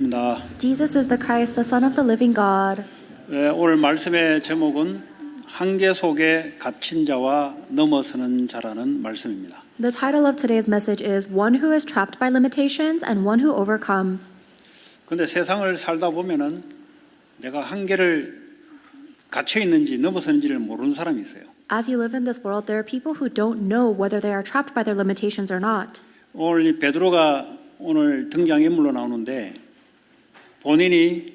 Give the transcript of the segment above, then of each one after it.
입니다. Jesus is the Christ, the Son of the living God. 오늘 말씀의 제목은 한계 속에 갇힌 자와 넘어서는 자라는 말씀입니다. The title of today's message is One who is trapped by limitations and one who overcomes. 그런데 세상을 살다 보면은 내가 한계를 갇혀 있는지 넘어서는지를 모르는 사람이 있어요. As you live in this world, there are people who don't know whether they are trapped by their limitations or not. 오늘 이 베드로가 오늘 등장인물로 나오는데 본인이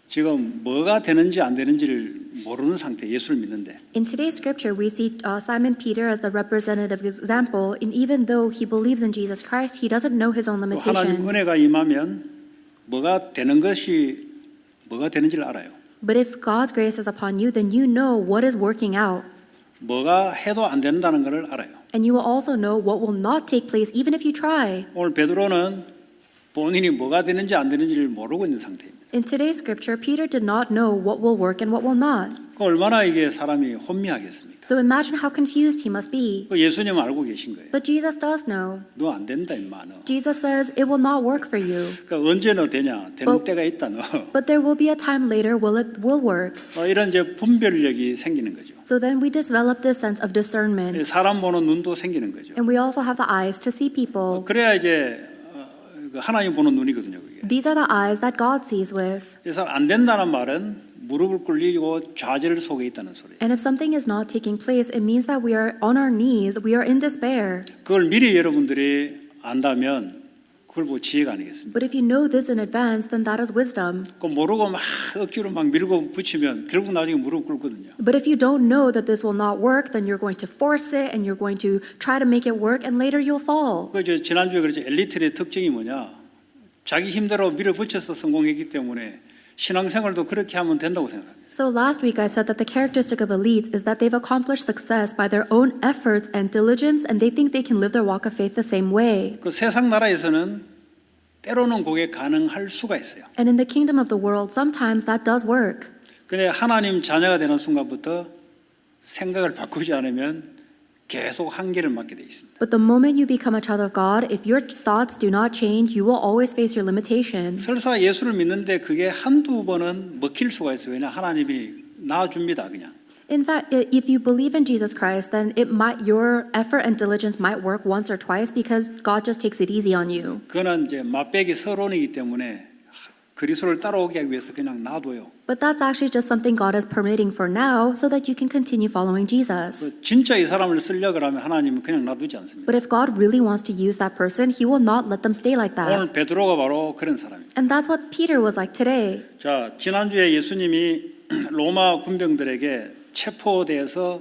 지금 뭐가 되는지 안 되는지를 모르는 상태, 예수를 믿는데. In today's scripture, we see Simon Peter as the representative example, and even though he believes in Jesus Christ, he doesn't know his own 하나님 limitations. 은혜가 임하면 뭐가 되는 것이 뭐가 되는지를 알아요. But if God's grace is upon you, then you know what is working out. 뭐가 해도 안 된다는 것을 알아요. And you will also know what will not take place even if you try. 오늘 베드로는 본인이 뭐가 되는지 안 되는지를 모르고 있는 상태입니다. In today's scripture, Peter did not know what will work and what will not. 얼마나 이게 사람이 혼미하겠습니까? So imagine how confused he must be. 예수님 알고 계신 거예요. But Jesus does know. 너 안 된다 임마 너. Jesus says it will not work for you. 그러니까 언제 너 되냐? 되는 때가 있다 너. But there will be a time later it will work. 이런 이제 분별력이 생기는 거죠. So then we develop this sense of discernment. 사람 보는 눈도 생기는 거죠. And we also have the eyes to see people. 그래야 이제 하나님 보는 눈이거든요. 그게. These are the eyes that God sees with. 그래서 안 된다는 말은 무릎을 꿇리고 좌절 속에 있다는 소리예요. And if something is not taking place, it means that we are on our knees, we are in despair. 그걸 미리 여러분들이 안다면 그걸 보고 지혜가 아니겠습니까? But if you know this in advance, then that is wisdom. 그 모르고 막 억지로 막 밀고 붙이면 결국 나중에 무릎 꿇거든요. But if you don't know that this will not work, then you're going to force it and you're going to try to make it work, and later you'll fall. 그 이제 지난주에 그랬죠. 엘리트의 특징이 뭐냐? 자기 힘대로 밀어붙여서 성공했기 때문에 신앙생활도 그렇게 하면 된다고 생각합니다. So last week I said that the characteristic of elites is that they've accomplished success by their own efforts and diligence, and they think they can live their walk of faith the same way. 그 세상 나라에서는 때로는 그게 가능할 수가 있어요. And in the kingdom of the world, sometimes that does work. 근데 하나님 자녀가 되는 순간부터 생각을 바꾸지 않으면 계속 한계를 맞게 돼 있습니다. But the moment you become a child of God, if your thoughts do not change, you will always face your limitations. 설사 예수를 믿는데 그게 한두 번은 먹힐 수가 있어요. 왜냐 하나님이 낳아줍니다 그냥. In fact, if you believe in Jesus Christ, then your effort and diligence might work once or twice because God just takes it easy on you. 그거는 이제 맛배기 서론이기 때문에 그리스도를 따라오기 하기 위해서 그냥 놔둬요. But that's actually just something God is permitting for now so that you can continue following Jesus. 진짜 이 사람을 쓰려고 하면 하나님은 그냥 놔두지 않습니다. But if God really wants to use that person, He will not let them stay like that. 오늘 베드로가 바로 그런 사람입니다. And that's what Peter was like today. 자, 지난주에 예수님이 로마 군병들에게 체포돼서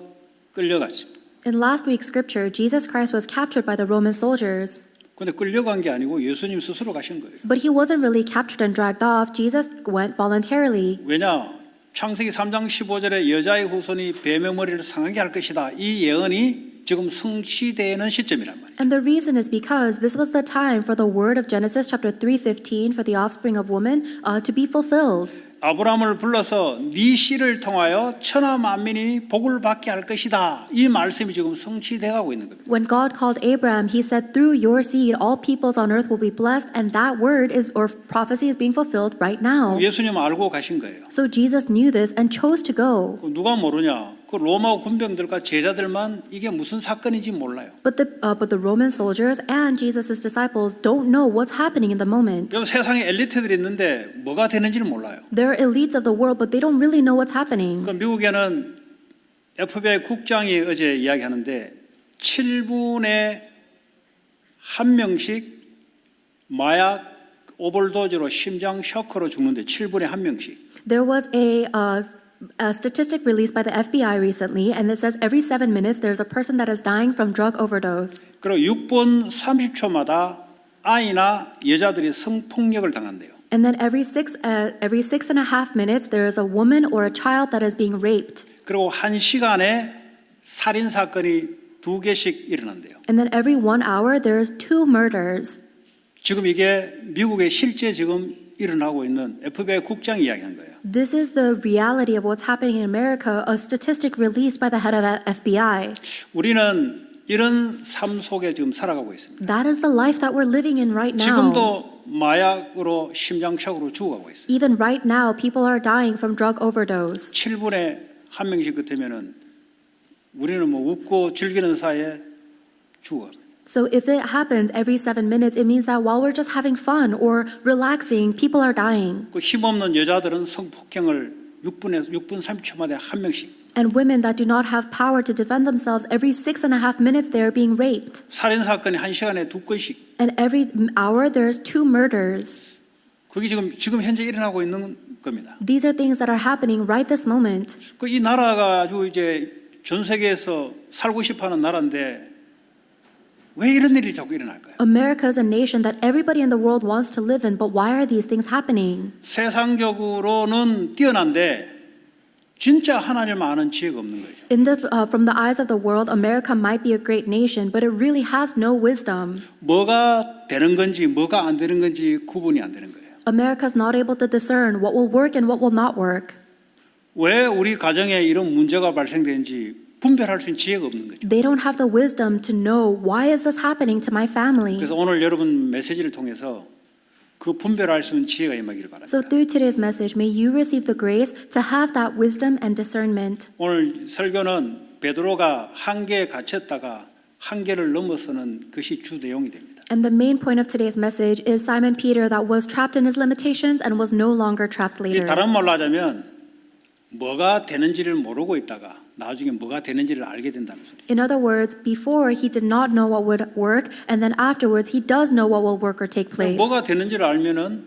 끌려갔습니다. In last week's scripture, Jesus Christ was captured by the Roman soldiers. 근데 끌려간 게 아니고 예수님 스스로 가신 거예요. But He wasn't really captured and dragged off. Jesus went voluntarily. 왜냐? 창세기 3장 15절에 여자의 후손이 뱀의 머리를 상하게 할 것이다. 이 예언이 지금 성취되는 시점이란 말이에요. And the reason is because this was the time for the word of Genesis chapter 3:15 for the offspring of woman to be fulfilled. 아브라함을 불러서 네 씨를 통하여 천하 만민이 복을 받게 할 것이다. 이 말씀이 지금 성취돼 가고 있는 겁니다. When God called Abraham, He said, "Through your seed, all peoples on earth will be blessed," and that word or prophecy is being fulfilled right now. 예수님 알고 가신 거예요. So Jesus knew this and chose to go. 누가 모르냐? 그 로마 군병들과 제자들만 이게 무슨 사건인지 몰라요. But the Roman soldiers and Jesus' disciples don't know what's happening in the moment. 여기 세상에 엘리트들이 있는데 뭐가 되는지를 몰라요. They're elites of the world, but they don't really know what's happening. 그 미국에는 FBI 국장이 어제 이야기하는데 7분에 1명씩 마약 오버도즈로 심장 쇼크로 죽는데 7분에 1명씩. There was a statistic released by the FBI recently, and it says every 7 minutes there's a person that is dying from drug overdose. 그리고 6분 30초마다 아이나 여자들이 성폭력을 당한대요. And then every 6.5 minutes there is a woman or a child that is being raped. 그리고 1시간에 살인 사건이 2개씩 일어난대요. And then every 1 hour there's 2 murders. 지금 이게 미국에 실제 지금 일어나고 있는 FBI 국장이 이야기한 거예요. This is the reality of what's happening in America, a statistic released by the head of FBI. 우리는 이런 삶 속에 지금 살아가고 있습니다. That is the life that we're living in right now. 지금도 마약으로 심장착오로 죽어가고 있어요. Even right now, people are dying from drug overdose. 7분에 한 명씩 같으면은 우리는 뭐 웃고 즐기는 사이에 죽어갑니다. So if it happens every 7 minutes, it means that while we're just having fun or relaxing, people are dying. 그 힘없는 여자들은 성폭행을 6분 30초마다 한 명씩. And women that do not have power to defend themselves, every 6.5 minutes they are being raped. 살인 사건이 한 시간에 2건씩. And every hour there's 2 murders. 그게 지금 현재 일어나고 있는 겁니다. These are things that are happening right this moment. 그 이 나라가 아주 이제 전 세계에서 살고 싶어하는 나라인데 왜 이런 일이 자꾸 일어날까요? America is a nation that everybody in the world wants to live in, but why are these things happening? 세상적으로는 뛰어난데 진짜 하나님을 아는 지혜가 없는 거죠. From the eyes of the world, America might be a great nation, but it really has no wisdom. 뭐가 되는 건지 뭐가 안 되는 건지 구분이 안 되는 거예요. America is not able to discern what will work and what will not work. 왜 우리 가정에 이런 문제가 발생되는지 분별할 수 있는 지혜가 없는 거죠. They don't have the wisdom to know why is this happening to my family. 그래서 오늘 여러분 메시지를 통해서 그 분별할 수 있는 지혜가 임하기를 바랍니다. So through today's message, may you receive the grace to have that wisdom and discernment. 오늘 설교는 베드로가 한계에 갇혔다가 한계를 넘어서는 것이 주 내용이 됩니다. And the main point of today's message is Simon Peter that was trapped in his limitations and was no longer trapped 이 later. 다른 말로 하자면 뭐가 되는지를 모르고 있다가 나중에 뭐가 되는지를 알게 된다는 소리죠. In other words, before he did not know what would work, and then afterwards he does know what will work or take place. 뭐가 되는지를 알면은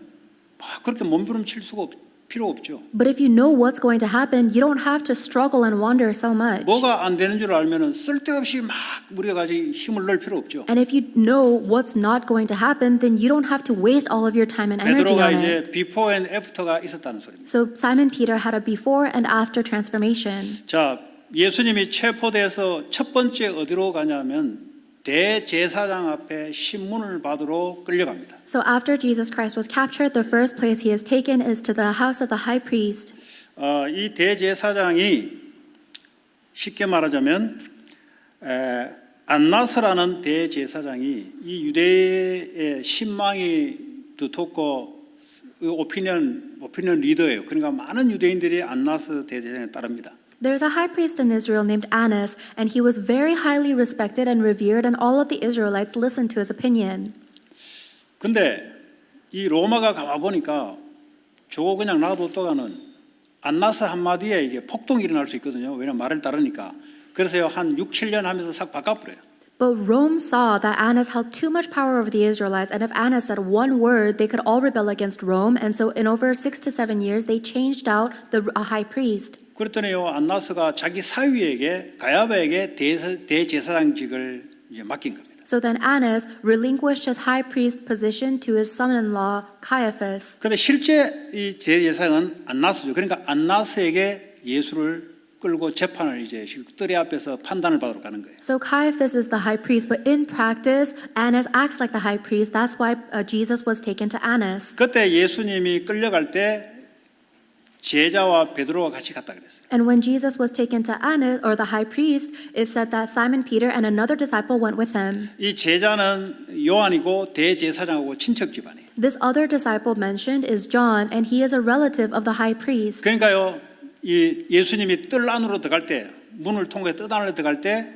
막 그렇게 몸부림칠 필요 없죠. But if you know what's going to happen, you don't have to struggle and wonder so much. 뭐가 안 되는 줄 알면은 쓸데없이 막 우리가 가지 힘을 넣을 필요 없죠. And if you know what's not going to happen, then you don't have to waste all of your time and energy 베드로가 on it. 이제 before and after가 있었다는 소리입니다. So Simon Peter had a before and after transformation. 자, 예수님이 체포돼서 첫 번째 어디로 가냐면 대제사장 앞에 신문을 받으러 끌려갑니다. So after Jesus Christ was captured, the first place he is taken is to the house of the high priest. 이 대제사장이 쉽게 말하자면 안나스라는 대제사장이 이 유대의 신망이 두텁고 오피니언 리더예요. 그러니까 많은 유대인들이 안나스 대제사장에 따릅니다. There's a high priest in Israel named Annas, and he was very highly respected and revered, and all of the Israelites listened to his opinion. 근데 이 로마가 가봐 보니까 저거 그냥 놔뒀다가는 안나스 한마디에 이게 폭동이 일어날 수 있거든요. 왜냐면 말을 따르니까. 그래서 한 6, 7년 하면서 싹 바꿔버려요. But Rome saw that Annas held too much power over the Israelites, and if Annas said one word, they could all rebel against Rome, and so in over 6 to 7 years, they changed out the high priest. 그랬더니요, 안나스가 자기 사위에게 가야바에게 대제사장직을 이제 맡긴 겁니다. So then Annas relinquished his high priest position to his son-in-law Caiaphas. 그런데 실제 이 대제사장은 안나스죠. 그러니까 안나스에게 예수를 끌고 재판을 이제 뜰의 앞에서 판단을 받으러 가는 거예요. So Caiaphas is the high priest, but in practice, Annas acts like the high priest. That's why Jesus was taken to Annas. 그때 예수님이 끌려갈 때 제자와 베드로가 같이 갔다 그랬어요. And when Jesus was taken to Annas, or the high priest, it said that Simon Peter and another disciple went with him. 이 제자는 요한이고 대제사장하고 친척 집안이에요. This other disciple mentioned is John, and he is a relative of the high priest. 그러니까요, 이 예수님이 뜰 안으로 들어갈 때, 문을 통해 뜰 안으로 들어갈 때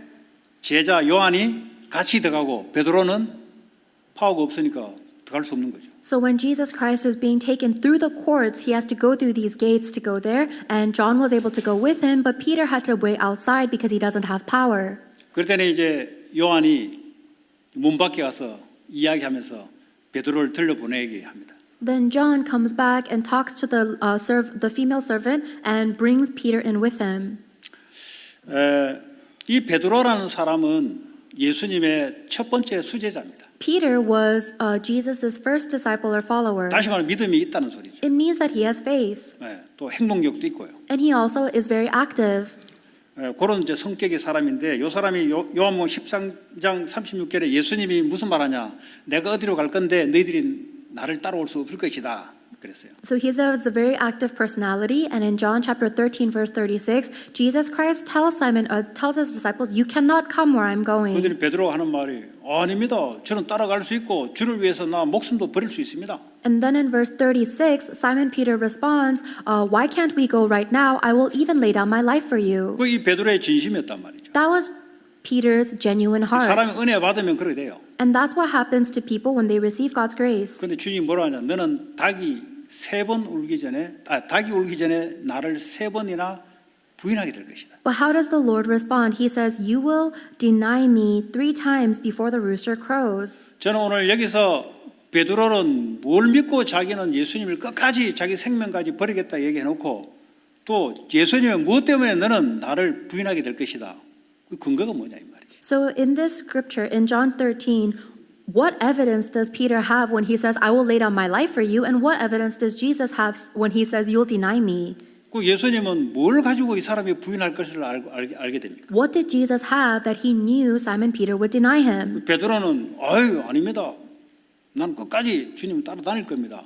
제자 요한이 같이 들어가고 베드로는 파워가 없으니까 들어갈 수 없는 거죠. So when Jesus Christ is being taken through the courts, he has to go through these gates to go there, and John was able to go with him, but Peter had to wait outside because he doesn't have power. 그랬더니 이제 요한이 문 밖에 가서 이야기하면서 베드로를 들려보내게 합니다. Then John comes back and talks to the female servant and brings Peter in with him. 이 베드로라는 사람은 예수님의 첫 번째 수제자입니다. Peter was Jesus' first disciple or follower. 다시 말하면 믿음이 있다는 소리죠. It means that he has faith, 또 행동력도 있고요. and he also is very active. 그런 이제 성격의 사람인데 이 사람이 요한복음 13장 36절에 예수님이 무슨 말하냐? 내가 어디로 갈 건데 너희들이 나를 따라올 수 없을 것이다. 그랬어요. So he has a very active personality, and in John chapter 13, verse 36, Jesus Christ tells his disciples, "You cannot come where I'm going." 그들이 베드로 하는 말이 아닙니다. 저는 따라갈 수 있고 주를 위해서 나 목숨도 버릴 수 있습니다. And then in verse 36, Simon Peter responds, "Why can't we go right now? I will even lay down my life for you." 그 이 베드로의 진심이었단 말이죠. That was Peter's genuine heart. 사람이 은혜 받으면 그렇게 돼요. And that's what happens to people when they receive God's grace. 그런데 주님이 뭐라 하냐? 너는 닭이 울기 전에 나를 3번이나 부인하게 될 것이다. But how does the Lord respond? He says, "You will deny me 3 times before the rooster crows." 저는 오늘 여기서 베드로는 뭘 믿고 자기는 예수님을 끝까지 자기 생명까지 버리겠다 얘기해놓고 또 예수님은 무엇 때문에 너는 나를 부인하게 될 것이다. 그 근거가 뭐냐 이 말이죠. So in this scripture, in John 13, what evidence does Peter have when he says, "I will lay down my life for you"? And what evidence does Jesus have when he says, "You'll deny me"? 그 예수님은 뭘 가지고 이 사람이 부인할 것을 알게 됩니까? What did Jesus have that he knew Simon Peter would deny him? 베드로는 아닙니다. 난 끝까지 주님 따라다닐 겁니다.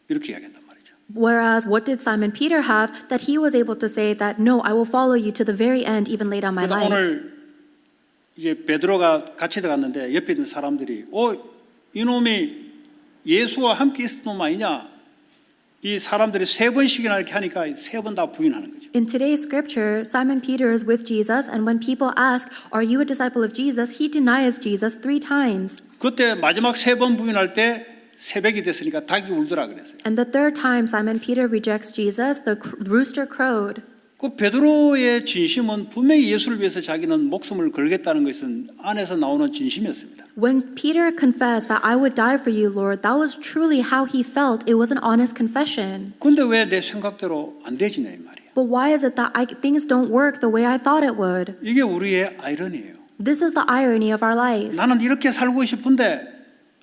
이렇게 이야기한단 말이죠. Whereas what did Simon Peter have that he was able to say that, "No, I will follow you to the very end, even lay down my 그래서 life"? 오늘 이제 베드로가 같이 들어갔는데 옆에 있는 사람들이 이놈이 예수와 함께 있었던 놈 아니냐? 이 사람들이 3번씩이나 이렇게 하니까 3번 다 부인하는 거죠. In today's scripture, Simon Peter is with Jesus, and when people ask, "Are you a disciple of Jesus?" he denies Jesus 3 times. 그때 마지막 3번 부인할 때 새벽이 됐으니까 닭이 울더라 그랬어요. And the 3rd time Simon Peter rejects Jesus, the rooster crowed. 그 베드로의 진심은 분명히 예수를 위해서 자기는 목숨을 걸겠다는 것은 안에서 나오는 진심이었습니다. When Peter confessed that I would die for you, Lord, that was truly how he felt. It was an honest confession. 근데 왜 내 생각대로 안 되지냐 이 말이에요. But why is it that things don't work the way I thought it would? 이게 우리의 아이러니예요. This is the irony of our life. 나는 이렇게 살고 싶은데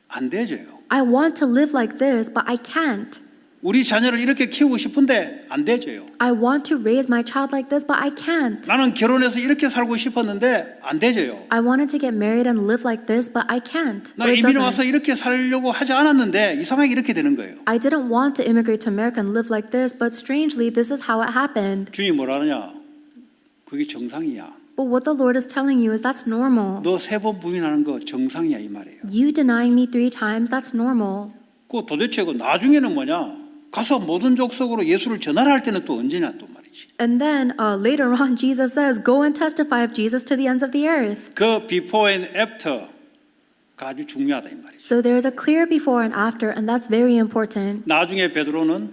안 되져요. I want to live like this, but I can't. 우리 자녀를 이렇게 키우고 싶은데 안 되져요. I want to raise my child like this, but I can't. 나는 결혼해서 이렇게 살고 싶었는데 안 되져요. I wanted to get married and live like this, but I can't. 나 Or it 이민 와서 doesn't. 이렇게 살려고 하지 않았는데 이상하게 이렇게 되는 거예요. I didn't want to immigrate to America and live like this, but strangely, this is how it happened. 주님이 뭐라 하느냐? 그게 정상이야. But what the Lord is telling you is that's normal. 너 3번 부인하는 거 정상이야 이 말이에요. You denying me 3 times, that's normal. 그 도대체 그 나중에는 뭐냐? 가서 모든 족속으로 예수를 전하라 할 때는 또 언제냐 또 말이지. And then later on, Jesus says, "Go and testify of Jesus to the ends of the earth." 그 before and after가 아주 중요하다 이 말이죠. So there is a clear before and after, and that's very important. 나중에 베드로는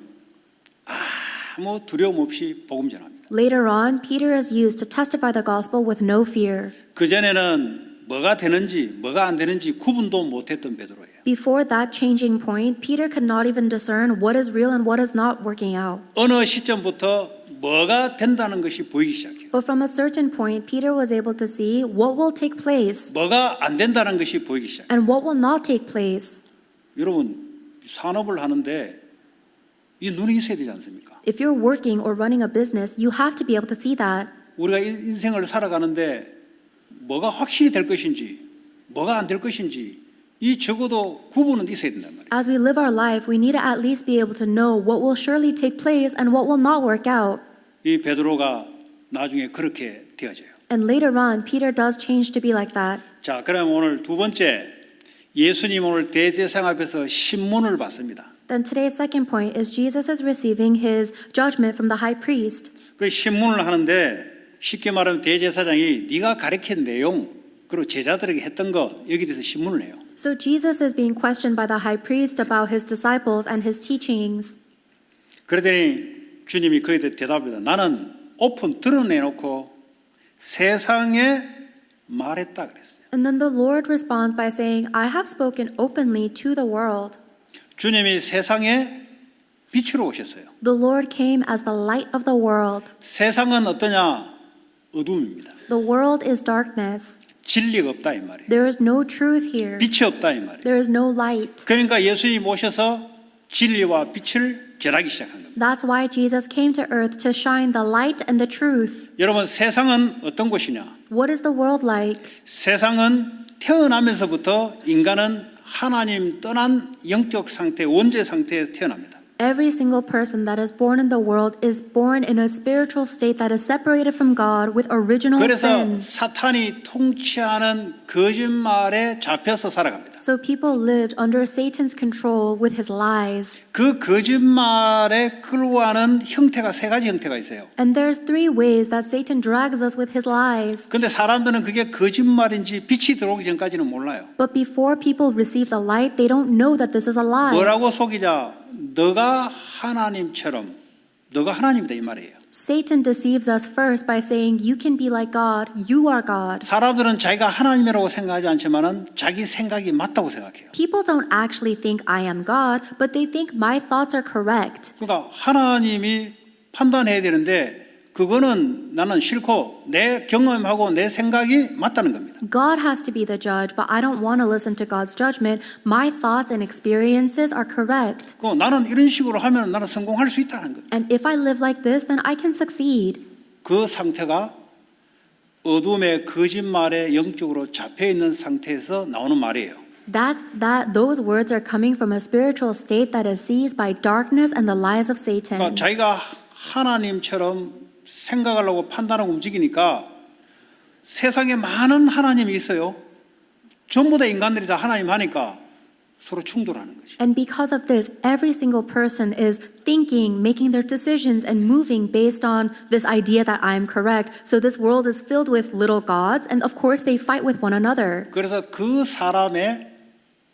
아무 두려움 없이 복음 전합니다. Later on, Peter is used to testify the gospel with no fear. 그 전에는 뭐가 되는지 뭐가 안 되는지 구분도 못했던 베드로예요. Before that changing point, Peter could not even discern what is real and what is not working out. 어느 시점부터 뭐가 된다는 것이 보이기 시작해요. But from a certain point, Peter was able to see what will take place 뭐가 안 된다는 것이 보이기 시작해요. and what will not take place. 여러분 산업을 하는데 이 눈이 있어야 되지 않습니까? If you're working or running a business, you have to be able to see that. 우리가 인생을 살아가는데 뭐가 확실히 될 것인지 뭐가 안 될 것인지 이 적어도 구분은 있어야 된단 말이에요. As we live our life, we need to at least be able to know what will surely take place and what will not work out. 이 베드로가 나중에 그렇게 되어져요. And later on, Peter does change to be like that. 자, 그럼 오늘 두 번째 예수님 오늘 대제사장 앞에서 신문을 받습니다. Then today's second point is Jesus is receiving his judgment from the high priest. 그 신문을 하는데 쉽게 말하면 대제사장이 네가 가르친 내용 그리고 제자들에게 했던 것 여기 대해서 신문을 해요. So Jesus is being questioned by the high priest about his disciples and his teachings. 그러더니 주님이 그에 대해 대답합니다. 나는 오픈 드러내놓고 세상에 말했다 그랬어요. And then the Lord responds by saying, "I have spoken openly to the world." 주님이 세상에 빛으로 오셨어요. The Lord came as the light of the world. 세상은 어떠냐? 어둠입니다. The world is darkness. 진리가 없다 이 말이에요. There is no truth here. 빛이 없다 이 말이에요. There is no light. 그러니까 예수님 오셔서 진리와 빛을 전하기 시작한 겁니다. That's why Jesus came to earth to shine the light and the truth. 여러분 세상은 어떤 곳이냐? What is the world like? 세상은 태어나면서부터 인간은 하나님 떠난 영적 상태, 원죄 상태에서 태어납니다. Every single person that is born in the world is born in a spiritual state that is separated from God with original 그래서 sin. 사탄이 통치하는 거짓말에 잡혀서 살아갑니다. So people lived under Satan's control with his lies. 그 거짓말에 끌고 가는 형태가 세 가지 형태가 있어요. And there's three ways that Satan drags us with his lies. 근데 사람들은 그게 거짓말인지 빛이 들어오기 전까지는 몰라요. But before people receive the light, they don't know that this is a lie. 뭐라고 속이자? 너가 하나님처럼 너가 하나님이다 이 말이에요. Satan deceives us first by saying, you can be like God, you are God. 사람들은 자기가 하나님이라고 생각하지 않지만은 자기 생각이 맞다고 생각해요. People don't actually think I am God, but they think my thoughts are correct. 그러니까 하나님이 판단해야 되는데 그거는 나는 싫고 내 경험하고 내 생각이 맞다는 겁니다. God has to be the judge, but I don't want to listen to God's judgment. My thoughts and experiences are correct. 그 나는 이런 식으로 하면 나는 성공할 수 있다는 거예요. And if I live like this, then I can succeed. 그 상태가 어둠의 거짓말에 영적으로 잡혀 있는 상태에서 나오는 말이에요. Those words are coming from a spiritual state that is seized by darkness and the lies of Satan. 그러니까 자기가 하나님처럼 생각하려고 판단하고 움직이니까 세상에 많은 하나님이 있어요. 전부 다 인간들이 다 하나님 하니까 서로 충돌하는 거죠. And because of this, every single person is thinking, making their decisions, and moving based on this idea that I am correct. So this world is filled with little gods, and of course they fight with one another. 그래서 그 사람의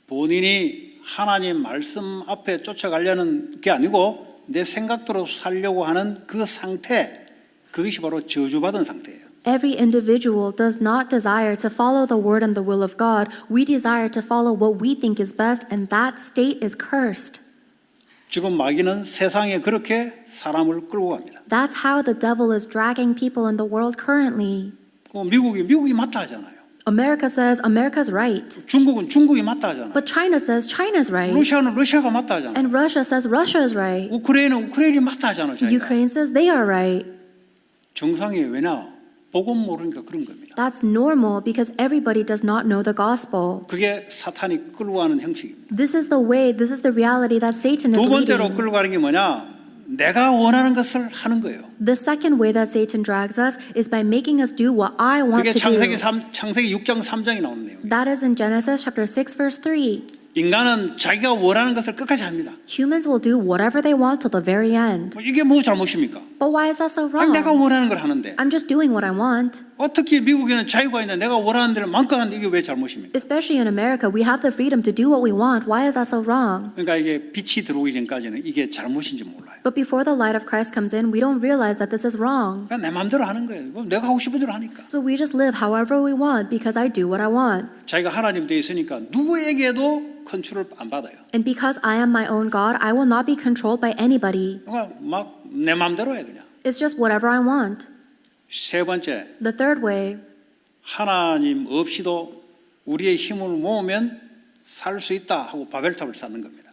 본인이 하나님 말씀 앞에 쫓아가려는 게 아니고 내 생각대로 살려고 하는 그 상태, 그것이 바로 저주받은 상태예요. Every individual does not desire to follow the word and the will of God. We desire to follow what we think is best, and that state is cursed. 지금 마귀는 세상에 그렇게 사람을 끌고 갑니다. That's how the devil is dragging people in the world currently. 미국이 맞다 하잖아요. America says America's right, 중국은 중국이 맞다 하잖아요. but China says China's right, 러시아는 러시아가 맞다 하잖아요. and Russia says Russia is right. 우크라이나는 우크라이나이 맞다 하잖아요. 자기가. Ukraine says they are right. 정상이에요. 왜냐? 복음 모르니까 그런 겁니다. That's normal because everybody does not know the gospel. 그게 사탄이 끌고 가는 형식입니다. This is the way, this is the reality that Satan is 두 번째로 leading. 끌고 가는 게 뭐냐? 내가 원하는 것을 하는 거예요. The second way that Satan drags us is by making us do what I want 그게 to do. 창세기 6장 3장에 나오는 내용이에요. That is in Genesis chapter 6 verse 3. 인간은 자기가 원하는 것을 끝까지 합니다. Humans will do whatever they want till the very end. 이게 뭐 잘못입니까? But why is that so 아니, 내가 wrong? 원하는 걸 하는데 I'm just doing what I want. 어떻게 미국에는 자유가 있는데 내가 원하는 대로 마음껏 하는데 이게 왜 잘못입니까? Especially in America, we have the freedom to do what we want. Why is that so wrong? 그러니까 이게 빛이 들어오기 전까지는 이게 잘못인지 몰라요. But before the light of Christ comes in, we don't realize that this is wrong. 그냥 내 마음대로 하는 거예요. 뭐 내가 하고 싶은 대로 하니까. So we just live however we want because I do what I want. 자기가 하나님 돼 있으니까 누구에게도 컨트롤 안 받아요. And because I am my own God, I will not be controlled by anybody. 그러니까 막 내 마음대로 해 그냥. It's just whatever I want. 세 번째, The third way, 하나님 없이도 우리의 힘을 모으면 살 수 있다 하고 바벨탑을 쌓는 겁니다.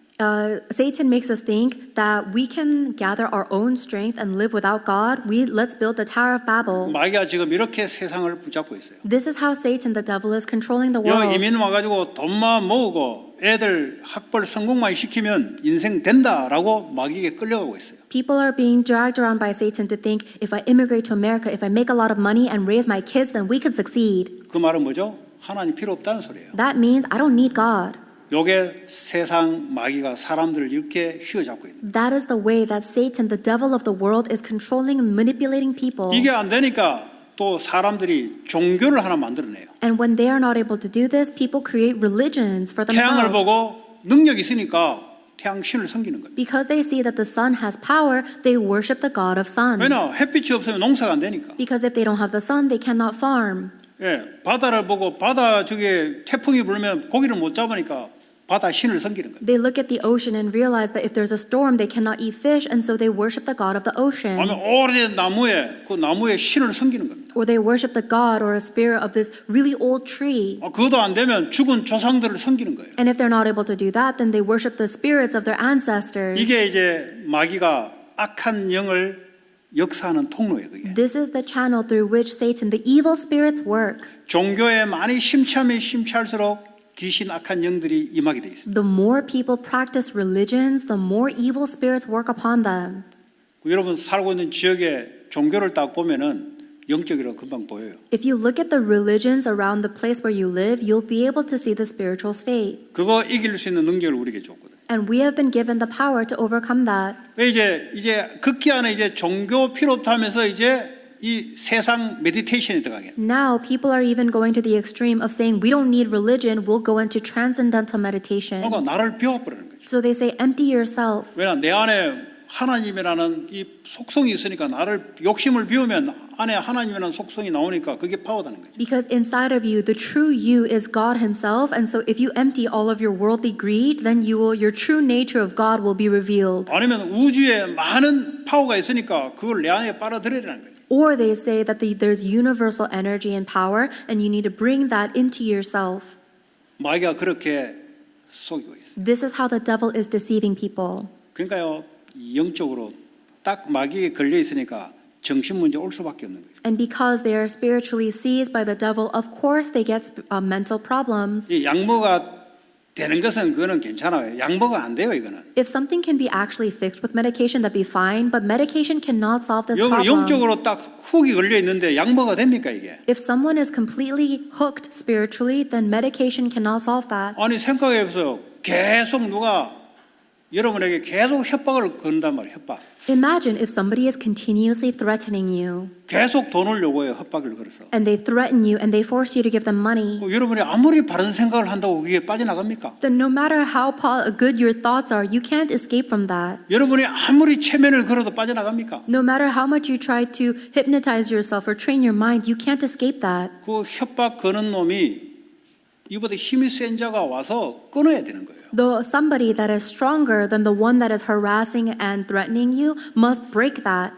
Satan makes us think that we can gather our own strength and live without God. Let's build the Tower of Babel. 마귀가 지금 이렇게 세상을 붙잡고 있어요. This is how Satan, the devil, is controlling the 여 world. 이민 와가지고 돈만 모으고 애들 학벌 성공만 시키면 인생 된다라고 마귀에게 끌려가고 있어요. People are being dragged around by Satan to think if I immigrate to America, if I make a lot of money and raise my kids, then we can succeed. 그 말은 뭐죠? 하나님 필요 없다는 소리예요. That means I don't need God. 요게 세상 마귀가 사람들을 이렇게 휘어잡고 있는. That is the way that Satan, the devil of the world, is controlling and manipulating people. 이게 안 되니까 또 사람들이 종교를 하나 만들어내요. And when they are not able to do this, people create religions for 태양을 themselves. 보고 능력이 있으니까 태양 신을 섬기는 거예요. Because they see that the sun has power, they worship the god of sun. 왜냐? 햇빛이 없으면 농사가 안 되니까. Because if they don't have the sun, they cannot farm. 예, 바다를 보고 바다 저게 태풍이 불면 고기를 못 잡으니까 바다 신을 섬기는 거예요. They look at the ocean and realize that if there's a storm, they cannot eat fish, and so they worship the god of the ocean. 아니면 오래된 나무에 그 나무의 신을 섬기는 겁니다. Or they worship the god or a spirit of this really old tree. 그것도 안 되면 죽은 조상들을 섬기는 거예요. And if they're not able to do that, then they worship the spirits of their ancestors. 이게 이제 마귀가 악한 영을 역사하는 통로예요. 그게. This is the channel through which Satan, the evil spirits, work. 종교에 많이 심취하면 심취할수록 귀신 악한 영들이 임하게 돼 있습니다. The more people practice religions, the more evil spirits work upon them. 여러분 살고 있는 지역의 종교를 딱 보면은 영적이라고 금방 보여요. If you look at the religions around the place where you live, you'll be able to see the spiritual state. 그거 이길 수 있는 능력을 우리에게 줬거든요. And we have been given the power to overcome that. 이제 극히 안에 이제 종교 필요 없다 하면서 이제 이 세상 메디테이션에 들어가게. Now people are even going to the extreme of saying we don't need religion, we'll go into transcendental meditation. 그러니까 나를 비워버리는 거죠. So they say empty yourself. 왜냐 내 안에 하나님이라는 이 속성이 있으니까 나를 욕심을 비우면 안에 하나님이라는 속성이 나오니까 그게 파워다는 거죠. Because inside of you, the true you is God himself. And so if you empty all of your worldly greed, then your true nature of God will be revealed. 아니면 우주에 많은 파워가 있으니까 그걸 내 안에 빨아들이라는 거죠. Or they say that there's universal energy and power and you need to bring that into yourself. 마귀가 그렇게 속이고 있어요. This is how the devil is deceiving people. 그러니까요 영적으로 딱 마귀에 걸려 있으니까 정신 문제 올 수밖에 없는 거예요. And because they are spiritually seized by the devil, of course they get mental problems. 이 양보가 되는 것은 그거는 괜찮아요. 양보가 안 돼요 이거는. If something can be actually fixed with medication, that'd be fine. But medication cannot solve this 여러분 problem. 영적으로 딱 훅이 걸려 있는데 양보가 됩니까 이게? If someone is completely hooked spiritually, then medication cannot solve that. 아니 생각해 보세요. 계속 누가 여러분에게 계속 협박을 건단 말이에요. 협박. Imagine if somebody is continuously threatening you, 계속 돈을 요구해요. 협박을 걸어서. and they threaten you, and they force you to give them money. 여러분이 아무리 바른 생각을 한다고 그게 빠져나갑니까? Then no matter how good your thoughts are, you can't escape from that. 여러분이 아무리 체면을 걸어도 빠져나갑니까? No matter how much you try to hypnotize yourself or train your mind, you can't escape that. 그 협박 거는 놈이 이보다 힘이 센 자가 와서 끊어야 되는 거예요. Though somebody that is stronger than the one that is harassing and threatening you must break that.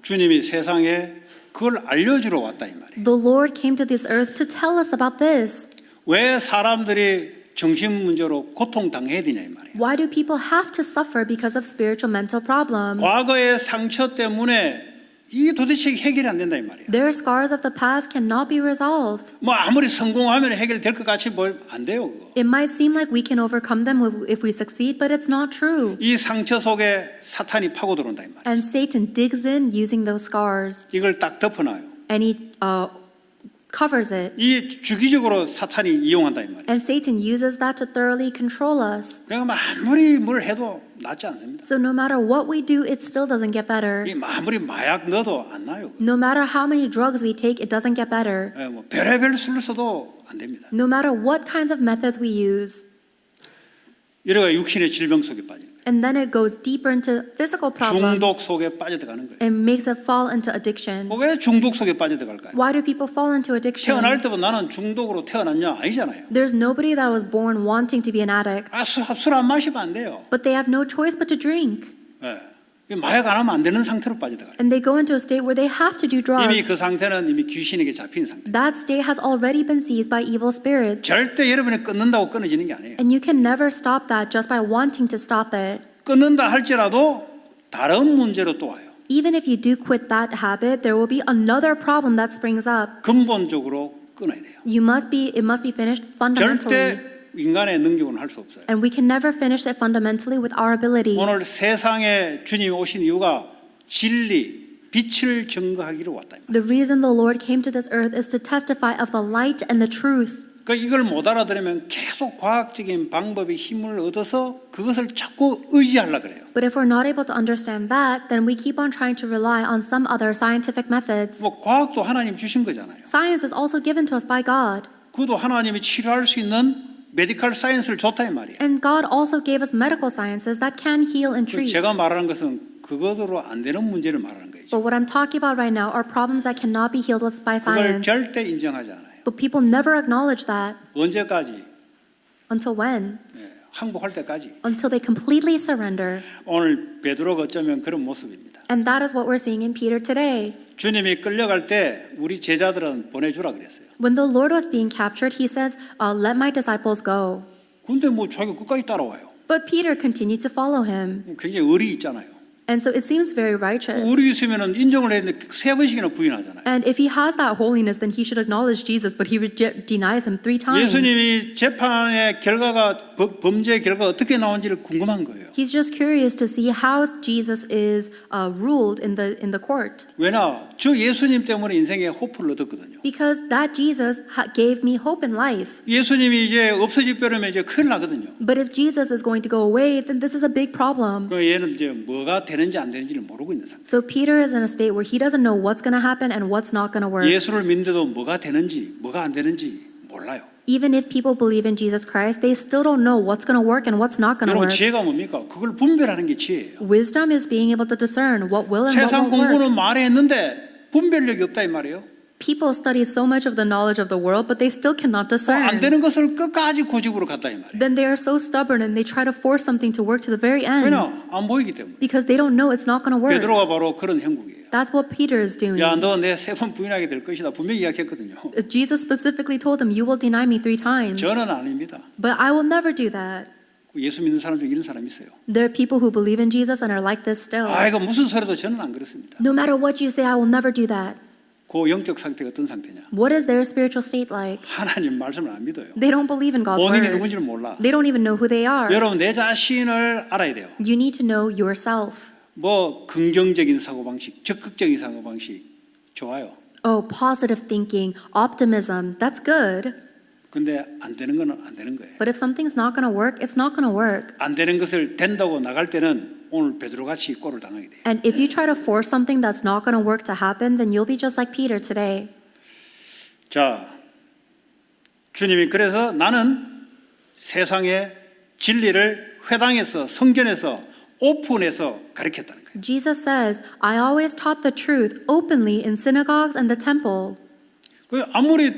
주님이 세상에 그걸 알려주러 왔다 이 말이에요. The Lord came to this earth to tell us about this. 왜 사람들이 정신 문제로 고통당해야 되냐 이 말이에요. Why do people have to suffer because of spiritual mental problems? 과거의 상처 때문에 이 도대체 해결이 안 된다 이 말이에요. Their scars of the past cannot be resolved. 뭐 아무리 성공하면 해결될 것 같이 뭐 안 돼요. 그거. It might seem like we can overcome them if we succeed, but it's not true. 이 상처 속에 사탄이 파고 들어온다 이 말이에요. And Satan digs in using those scars, 이걸 딱 덮어놔요. and he covers it. 이 주기적으로 사탄이 이용한다 이 말이에요. And Satan uses that to thoroughly control us. 그러니까 아무리 뭘 해도 낫지 않습니다. So no matter what we do, it still doesn't get better. 이 아무리 마약 넣어도 안 나요. No matter how many drugs we take, it doesn't get better. 예, 뭐 별의별 술을 써도 안 됩니다. No matter what kinds of methods we use. 이래가 육신의 질병 속에 빠지는 거예요. And then it goes deeper into physical problems 중독 속에 빠져들어가는 거예요. and makes it fall into addiction. 왜 중독 속에 빠져들어갈까요? Why do people fall into addiction? 태어날 때부터 나는 중독으로 태어났냐? 아니잖아요. There's nobody that was born wanting to be an addict, 술 안 마시면 안 돼요. but they have no choice but to drink. 예. 마약 안 하면 안 되는 상태로 빠져들어가요. And they go into a state where they have to do 이미 drugs. 그 상태는 이미 귀신에게 잡힌 상태. That state has already been seized by evil spirits. 절대 여러분이 끊는다고 끊어지는 게 아니에요. And you can never stop that just by wanting to stop it. 끊는다 할지라도 다른 문제로 또 와요. Even if you do quit that habit, there will be another problem that springs up. 근본적으로 끊어야 돼요. It must be finished fundamentally. 절대 인간의 능력은 할 수 없어요. And we can never finish it fundamentally with our ability. 오늘 세상에 주님이 오신 이유가 진리, 빛을 증거하기로 왔다. The reason the Lord came to this earth is to testify of the light and the truth. 그러니까 이걸 못 알아들으면 계속 과학적인 방법의 힘을 얻어서 그것을 자꾸 의지하려고 그래요. But if we're not able to understand that, then we keep on trying to rely on some other scientific methods. 뭐 과학도 하나님 주신 거잖아요. Science is also given to us by God. 그것도 하나님이 치료할 수 있는 메디컬 사이언스를 줬다 이 말이에요. And God also gave us medical sciences that can heal and treat. 제가 말하는 것은 그것으로 안 되는 문제를 말하는 거죠. But what I'm talking about right now are problems that cannot be healed with by 그걸 science. 절대 인정하지 않아요. But people never acknowledge that. 언제까지? Until when? 항복할 때까지. Until they completely surrender. 오늘 베드로가 어쩌면 그런 모습입니다. And that is what we're seeing in Peter today. 주님이 끌려갈 때 우리 제자들은 보내주라 그랬어요. When the Lord was being captured, he says, let my disciples go. 근데 뭐 자기가 끝까지 따라와요. But Peter continued to follow him. 굉장히 의리 있잖아요. And so it seems very righteous. 우리 있으면은 인정을 했는데 3번씩이나 부인하잖아요. And if he has that holiness, then he should acknowledge Jesus, but he denies him 3 times. 예수님이 재판의 결과가 범죄의 결과가 어떻게 나온지를 궁금한 거예요. He's just curious to see how Jesus is ruled in the court. 왜냐? 저 예수님 때문에 인생에 호프를 얻었거든요. Because that Jesus gave me hope in life. 예수님이 이제 없어질 뼈라면 이제 큰일 나거든요. But if Jesus is going to go away, then this is a big problem. 그 얘는 이제 뭐가 되는지 안 되는지를 모르고 있는 상태. So Peter is in a state where he doesn't know what's going to happen and what's not going to work. 예수를 믿는데도 뭐가 되는지 뭐가 안 되는지 몰라요. Even if people believe in Jesus Christ, they still don't know what's going to work and what's not going to 여러분 work. 지혜가 뭡니까? 그걸 분별하는 게 지혜예요. Wisdom is being able to discern what will and what 세상 won't work. 공부는 말에 했는데 분별력이 없다 이 말이에요. People study so much of the knowledge of the world, but they still cannot 안 discern. 되는 것을 끝까지 고집으로 갔다 이 말이에요. Then they are so stubborn and they try to force something to work to the very 왜냐? end 안 보이기 때문에. because they don't know it's not going to work. 베드로가 바로 그런 형국이에요. That's what Peter is doing. 야, 너 내 3번 부인하게 될 것이다. 분명히 이야기했거든요. Jesus specifically told him, "You will deny me 3 times." 저는 아닙니다. But I will never do that. 예수 믿는 사람 중에 이런 사람이 있어요. There are people who believe in Jesus and are like this still. 아이고 무슨 소리도 저는 안 그렇습니다. No matter what you say, I will never do that. 그 영적 상태가 어떤 상태냐? What is their spiritual state like? 하나님 말씀을 안 믿어요. They don't believe in God's 본인이 word. 누군지를 몰라. They don't even know who they are. 여러분 내 자신을 알아야 돼요. You need to know yourself. 뭐 긍정적인 사고방식, 적극적인 사고방식 좋아요. Oh, positive thinking, optimism, that's good. 근데 안 되는 건 안 되는 거예요. But if something's not going to work, it's not going to work. 안 되는 것을 된다고 나갈 때는 오늘 베드로같이 꼴을 당하게 돼요. And if you try to force something that's not going to work to happen, then you'll be just like Peter today. 자, 주님이 그래서 나는 세상의 진리를 회당에서 성전에서 오픈해서 가르쳤다는 거예요. Jesus says, I always taught the truth openly in synagogues and the temple. 그 아무리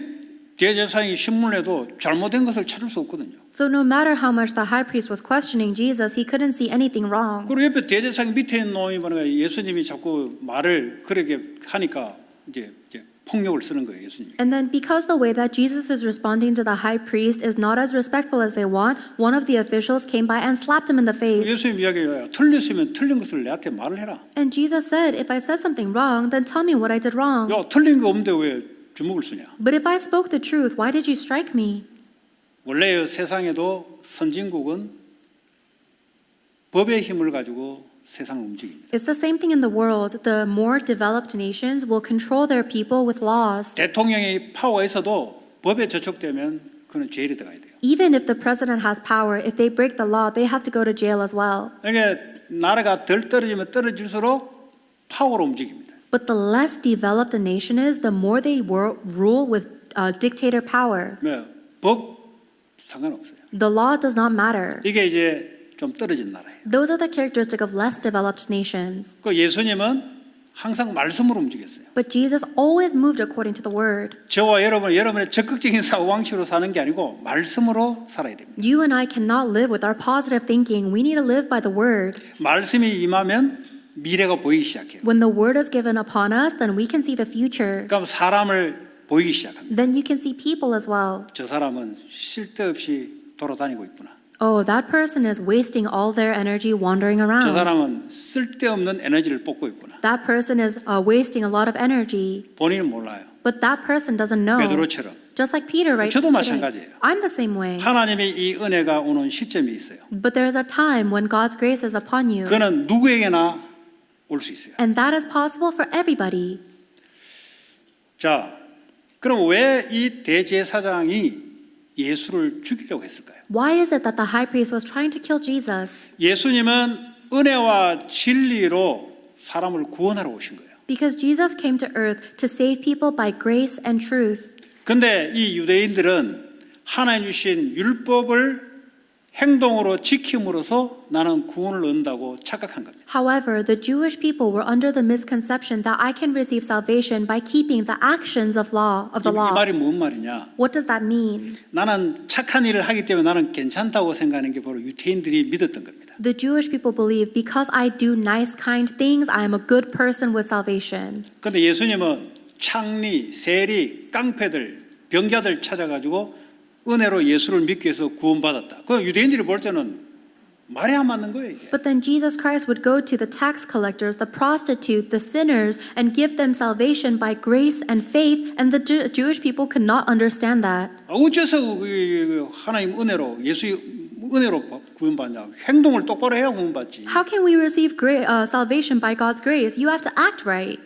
대제사장이 신문해도 잘못된 것을 찾을 수 없거든요. So no matter how much the high priest was questioning Jesus, he couldn't see anything wrong. 그리고 옆에 대제사장 밑에 있는 놈이 뭐냐 예수님이 자꾸 말을 그렇게 하니까 이제 폭력을 쓰는 거예요, 예수님이. And then because the way that Jesus is responding to the high priest is not as respectful as they want, one of the officials came by and slapped him in the face. 예수님 이야기해요. 틀렸으면 틀린 것을 내한테 말을 해라. And Jesus said, if I said something wrong, then tell me what I did wrong. 야, 틀린 게 없는데 왜 주먹을 쓰냐? But if I spoke the truth, why did you strike me? 원래 세상에도 선진국은 법의 힘을 가지고 세상을 움직입니다. It's the same thing in the world. The more developed nations will control their people with laws. 대통령의 파워가 있어도 법에 저촉되면 그는 죄에 들어가야 돼요. Even if the president has power, if they break the law, they have to go to jail as well. 그러니까 나라가 덜 떨어지면 떨어질수록 파워로 움직입니다. But the less developed a nation is, the more they rule with dictator power. 법 상관없어요. The law does not matter. 이게 이제 좀 떨어진 나라예요. Those are the characteristics of less developed nations. 그 예수님은 항상 말씀으로 움직였어요. But Jesus always moved according to the word. 저와 여러분의 적극적인 사고방식으로 사는 게 아니고 말씀으로 살아야 됩니다. You and I cannot live with our positive thinking. We need to live by the word. 말씀이 임하면 미래가 보이기 시작해요. When the word is given upon us, then we can see the future. 그럼 사람을 보이기 시작합니다. Then you can see people as well. 저 사람은 쓸데없이 돌아다니고 있구나. Oh, that person is wasting all their energy wandering 저 around. 사람은 쓸데없는 에너지를 뽑고 있구나. That person is wasting a lot of energy. 본인은 몰라요. But that person doesn't know. 베드로처럼. Just like Peter right 저도 today. 마찬가지예요. I'm the same way. 하나님의 이 은혜가 오는 시점이 있어요. But there is a time when God's grace is upon you. 그는 누구에게나 올 수 있어요. And that is possible for everybody. 자, 그럼 왜 이 대제사장이 예수를 죽이려고 했을까요? Why is it that the high priest was trying to kill Jesus? 예수님은 은혜와 진리로 사람을 구원하러 오신 거예요. Because Jesus came to earth to save people by grace and truth. 근데 이 유대인들은 하나님 주신 율법을 행동으로 지킴으로써 나는 구원을 얻는다고 착각한 겁니다. However, the Jewish people were under the misconception that I can receive salvation by keeping the actions of the 이 law. 말이 무슨 말이냐? What does that mean? 나는 착한 일을 하기 때문에 나는 괜찮다고 생각하는 게 바로 유대인들이 믿었던 겁니다. The Jewish people believe because I do nice, kind things, I am a good person with salvation. 그런데 예수님은 창리, 세리, 깡패들, 병자들 찾아가지고 은혜로 예수를 믿기 위해서 구원받았다. 그 유대인들이 볼 때는 말이 안 맞는 거예요, 이게. But then Jesus Christ would go to the tax collectors, the prostitute, the sinners, and give them salvation by grace and faith, and the Jewish people could not understand that. 어째서 하나님 은혜로 은혜로 구원받냐? 행동을 똑바로 해야 구원받지. How can we receive salvation by God's grace? You have to act right.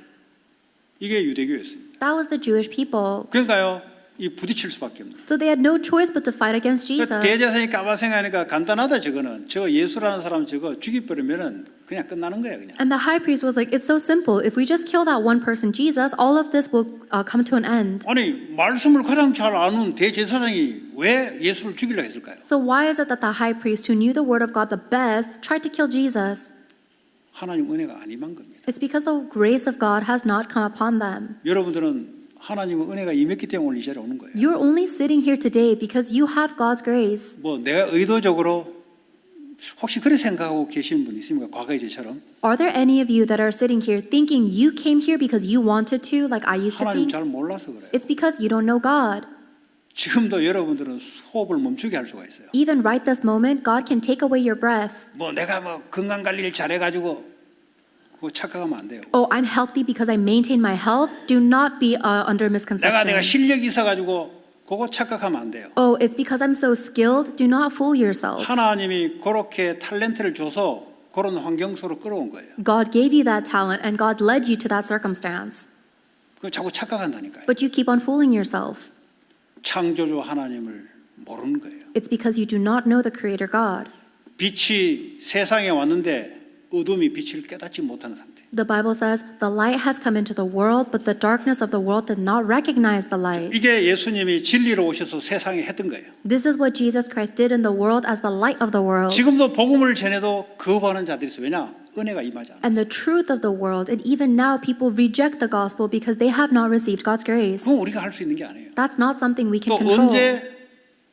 이게 유대교였습니다. That was the Jewish people. 그러니까요, 이 부딪힐 수밖에 없는. So they had no choice but to fight against Jesus. 대제사장이 까발생하니까 간단하다 저거는. 저 예수라는 사람 저거 죽이버리면은 그냥 끝나는 거야 그냥. And the high priest was like, it's so simple. If we just kill that one person, Jesus, all of this will come to an end. 아니 말씀을 가장 잘 아는 대제사장이 왜 예수를 죽이려 했을까요? So why is it that the high priest who knew the word of God the best tried to kill Jesus? 하나님 은혜가 안 임한 겁니다. It's because the grace of God has not come upon them. 여러분들은 하나님의 은혜가 임했기 때문에 오늘 이 자리에 오는 거예요. You're only sitting here today because you have God's grace. 뭐 내가 의도적으로 혹시 그렇게 생각하고 계시는 분 있습니까? 과거의 저처럼 Are there any of you that are sitting here thinking you came here because you wanted to, like I used to 하나님 think? 잘 몰라서 그래요. It's because you don't know God. 지금도 여러분들은 호흡을 멈추게 할 수가 있어요. Even right this moment, God can take away your breath. 뭐 내가 뭐 건강 관리를 잘해가지고 그거 착각하면 안 돼요. Oh, I'm healthy because I maintain my health. Do not be under 내가 misconception. 실력이 있어가지고 그거 착각하면 안 돼요. Oh, it's because I'm so skilled. Do not fool yourself. 하나님이 그렇게 탤런트를 줘서 그런 환경 속으로 끌어온 거예요. God gave you that talent and God led you to that circumstance. 그 자꾸 착각한다니까요. But you keep on fooling yourself. 창조주 하나님을 모르는 거예요. It's because you do not know the Creator God. 빛이 세상에 왔는데 어둠이 빛을 깨닫지 못하는 상태. The Bible says, the light has come into the world, but the darkness of the world did not recognize the light. 이게 예수님이 진리로 오셔서 세상에 했던 거예요. This is what Jesus Christ did in the world as the light of the world. 지금도 복음을 전해도 거부하는 자들이 있어요. 왜냐? 은혜가 임하지 And 않았어요. the truth of the world, and even now people reject the gospel because they have not received God's grace. 그건 우리가 할 수 있는 게 아니에요. That's not something we 또 can control. 언제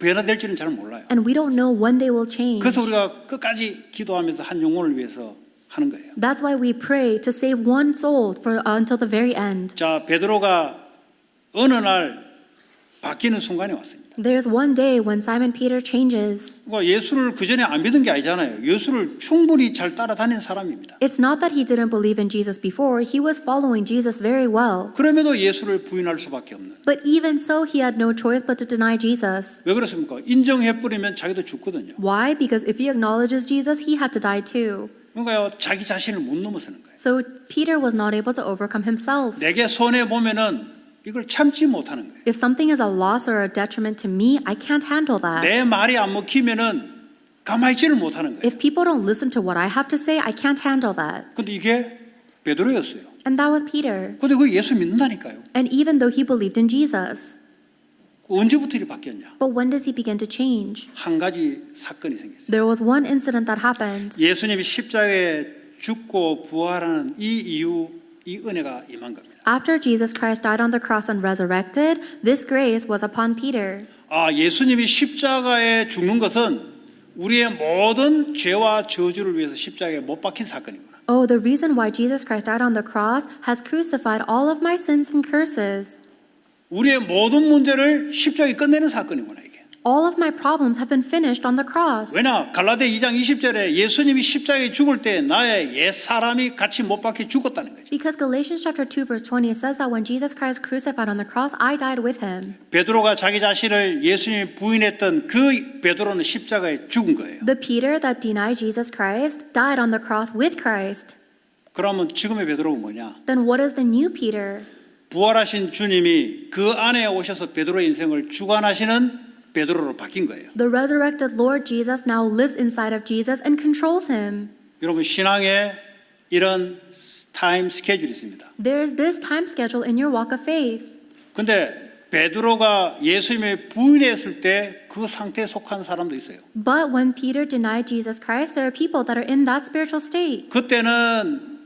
변화될지는 잘 몰라요. And we don't know when they will change. 그래서 우리가 끝까지 기도하면서 한 영혼을 위해서 하는 거예요. That's why we pray to save one soul until the very end. 자, 베드로가 어느 날 바뀌는 순간이 왔습니다. There's one day when Simon Peter changes. 그러니까 예수를 그 전에 안 믿은 게 아니잖아요. 예수를 충분히 잘 따라다니는 사람입니다. It's not that he didn't believe in Jesus before. He was following Jesus very well. 그럼에도 예수를 부인할 수밖에 없는. But even so, he had no choice but to deny Jesus. 왜 그렇습니까? 인정해버리면 자기도 죽거든요. Why? Because if he acknowledges Jesus, he had to die too. 그러니까요, 자기 자신을 못 넘어서는 거예요. So Peter was not able to overcome himself. 내게 손해 보면은 이걸 참지 못하는 거예요. If something is a loss or a detriment to me, I can't handle that. 내 말이 안 먹히면은 가만히 있지를 못하는 거예요. If people don't listen to what I have to say, I can't handle that. 근데 이게 베드로였어요. And that was Peter. 근데 그 예수 믿는다니까요. And even though he believed in Jesus. 언제부터 이렇게 바뀌었냐? But when does he begin to change? 한 가지 사건이 생겼어요. There was one incident that happened. 예수님이 십자가에 죽고 부활하는 이 이유, 이 은혜가 임한 겁니다. After Jesus Christ died on the cross and resurrected, this grace was upon Peter. 아, 예수님이 십자가에 죽는 것은 우리의 모든 죄와 저주를 위해서 십자가에 못 박힌 사건이구나. Oh, the reason why Jesus Christ died on the cross has crucified all of my sins and curses. 우리의 모든 문제를 십자가에 끝내는 사건이구나 이게. All of my problems have been finished on the cross. 왜냐? 갈라디아 2장 20절에 예수님이 십자가에 죽을 때 나의 옛 사람이 같이 못 박혀 죽었다는 거죠. Because Galatians chapter 2 verse 20 says that when Jesus Christ crucified on the cross, I died with him. 베드로가 자기 자신을 예수님이 부인했던 그 베드로는 십자가에 죽은 거예요. The Peter that denied Jesus Christ died on the cross with Christ. 그러면 지금의 베드로가 뭐냐? Then what is the new Peter? 부활하신 주님이 그 안에 오셔서 베드로의 인생을 주관하시는 베드로로 바뀐 거예요. The resurrected Lord Jesus now lives inside of Jesus and controls him. 여러분 신앙에 이런 타임 스케줄이 있습니다. There's this time schedule in your walk of faith. 근데 베드로가 예수님을 부인했을 때 그 상태에 속한 사람도 있어요. But when Peter denied Jesus Christ, there are people that are in that spiritual state. 그때는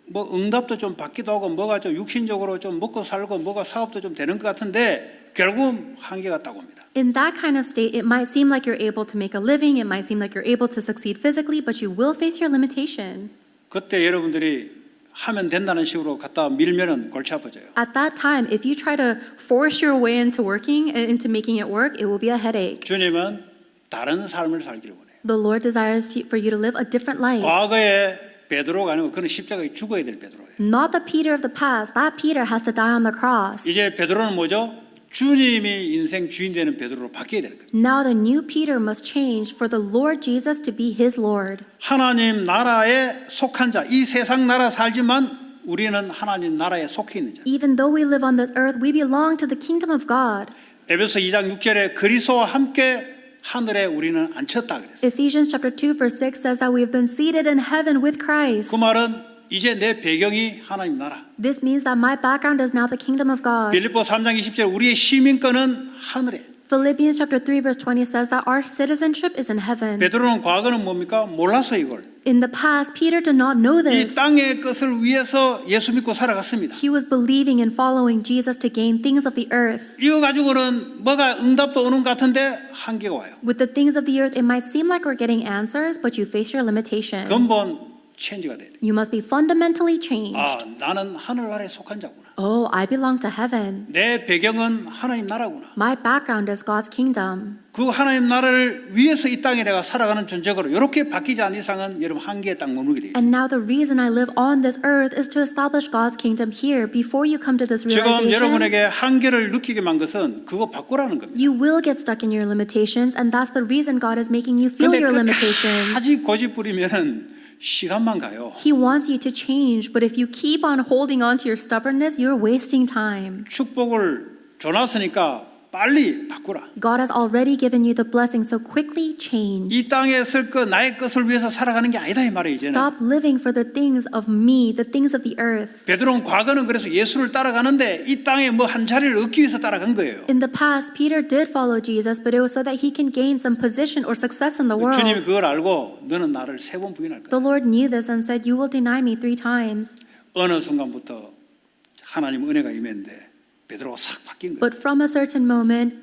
뭐 응답도 좀 받기도 하고 뭐가 좀 육신적으로 좀 먹고 살고 뭐가 사업도 좀 되는 것 같은데 결국 한계가 딱 옵니다. In that kind of state, it might seem like you're able to make a living, it might seem like you're able to succeed physically, but you will face your limitation. 그때 여러분들이 하면 된다는 식으로 갖다 밀면은 골치 아파져요. At that time, if you try to force your way into working and into making it work, it will be a headache. 주님은 다른 삶을 살기를 원해요. The Lord desires for you to live a different life. 과거의 베드로가 아니고 그는 십자가에 죽어야 될 베드로예요. Not the Peter of the past. That Peter has to die on the cross. 이제 베드로는 뭐죠? 주님이 인생 주인 되는 베드로로 바뀌어야 되는 거예요. Now the new Peter must change for the Lord Jesus to be his Lord. 하나님 나라에 속한 자, 이 세상 나라 살지만 우리는 하나님 나라에 속해 있는 자. Even though we live on this earth, we belong to the kingdom of God. 에베소 2장 6절에 그리스도와 함께 하늘에 우리는 앉혔다 그랬어요. Ephesians chapter 2 verse 6 says that we have been seated in heaven with Christ. 그 말은 이제 내 배경이 하나님 나라. This means that my background is now the kingdom of God. 빌립보 3장 20절 우리의 시민권은 하늘에. Philippians chapter 3 verse 20 says that our citizenship is in heaven. 베드로는 과거는 뭡니까? 몰라서 이걸. In the past, Peter did not know 이 this. 땅의 것을 위해서 예수 믿고 살아갔습니다. He was believing and following Jesus to gain things of the earth. 이거 가지고는 뭐가 응답도 오는 것 같은데 한계가 와요. With the things of the earth, it might seem like we're getting answers, but you face your limitation. 근본 체인지가 돼야 돼. You must be fundamentally changed. 아, 나는 하늘나라에 속한 자구나. Oh, I belong to heaven. 내 배경은 하나님 나라구나. My background is God's kingdom. 그 하나님 나라를 위해서 이 땅에 내가 살아가는 존재로 이렇게 바뀌지 않은 이상은 여러분 한계에 딱 머물게 돼 있어요. And now the reason I live on this earth is to establish God's kingdom here. Before you come to this 지금 realization, 여러분에게 한계를 느끼게 만 것은 그거 바꾸라는 겁니다. you will get stuck in your limitations, and that's the reason God is making you feel 근데 your limitations. 끝까지 고집 부리면은 시간만 가요. He wants you to change, but if you keep on holding on to your stubbornness, you're wasting time. 축복을 줘놨으니까 빨리 바꾸라. God has already given you the blessing, so quickly change. 이 땅에 쓸 것 나의 것을 위해서 살아가는 게 아니다 이 말이에요. 이제는. Stop living for the things of me, the things of the earth. 베드로는 과거는 그래서 예수를 따라가는데 이 땅에 뭐 한 자리를 얻기 위해서 따라간 거예요. In the past, Peter did follow Jesus, but it was so that he can gain some position or success in the world. 주님이 그걸 알고 너는 나를 3번 부인할 거야. The Lord knew this and said, "You will deny me 3 times." 어느 순간부터 하나님 은혜가 임했는데 베드로가 싹 바뀐 거예요. But from a certain moment,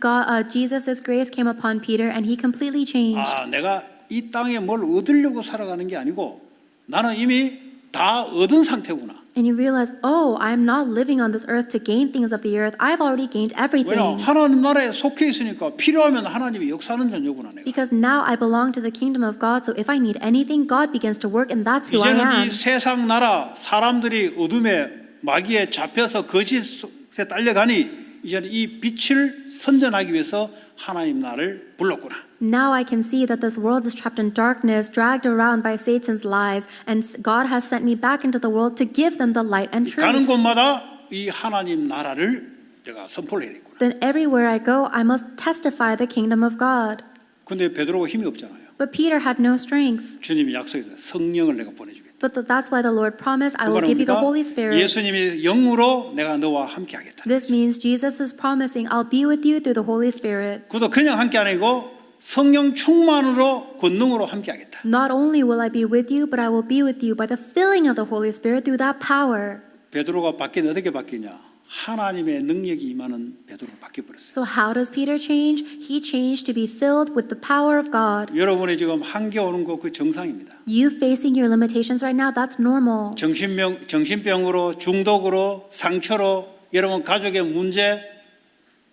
Jesus' grace came upon Peter, and he completely changed. 아, 내가 이 땅에 뭘 얻으려고 살아가는 게 아니고 나는 이미 다 얻은 상태구나. And you realize, oh, I'm not living on this earth to gain things of the earth. I've already gained 왜냐 everything. 하나님 나라에 속해 있으니까 필요하면 하나님이 역사하는 존재구나 내가. Because now I belong to the kingdom of God, so if I need anything, God begins to work, and that's who I 이제는 am. 이 세상 나라 사람들이 어둠에 마귀에 잡혀서 거짓에 딸려가니 이제는 이 빛을 선전하기 위해서 하나님 나를 불렀구나. Now I can see that this world is trapped in darkness, dragged around by Satan's lies, and God has sent me back into the world to give them the light and 가는 truth. 곳마다 이 하나님 나라를 내가 선포를 해야 되겠구나. Then everywhere I go, I must testify the kingdom of God. 근데 베드로가 힘이 없잖아요. But Peter had no strength. 주님이 약속했어요. 성령을 내가 보내주겠다. But that's why the Lord promised, I 그 will give you the 말은 Holy 뭡니까? Spirit. 예수님이 영으로 내가 너와 함께 하겠다. This means Jesus is promising, I'll be with you through the Holy Spirit. 그것도 그냥 함께 아니고 성령 충만으로 권능으로 함께 하겠다. Not only will I be with you, but I will be with you by the filling of the Holy Spirit through that power. 베드로가 바뀌는 어떻게 바뀌냐? 하나님의 능력이 임하는 베드로로 바뀌어버렸어요. So how does Peter change? He changed to be filled with the power of God. 여러분이 지금 한계 오는 거 그 정상입니다. You facing your limitations right now, that's normal. 정신병으로 중독으로 상처로 여러분 가족의 문제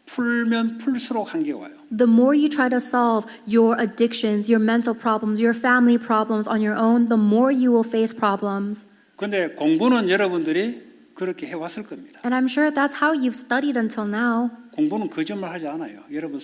풀면 풀수록 한계가 와요. The more you try to solve your addictions, your mental problems, your family problems on your own, the more you will face problems. 그런데 공부는 여러분들이 그렇게 해왔을 겁니다. And I'm sure that's how you've studied until now. 공부는 거짓말하지 않아요. 여러분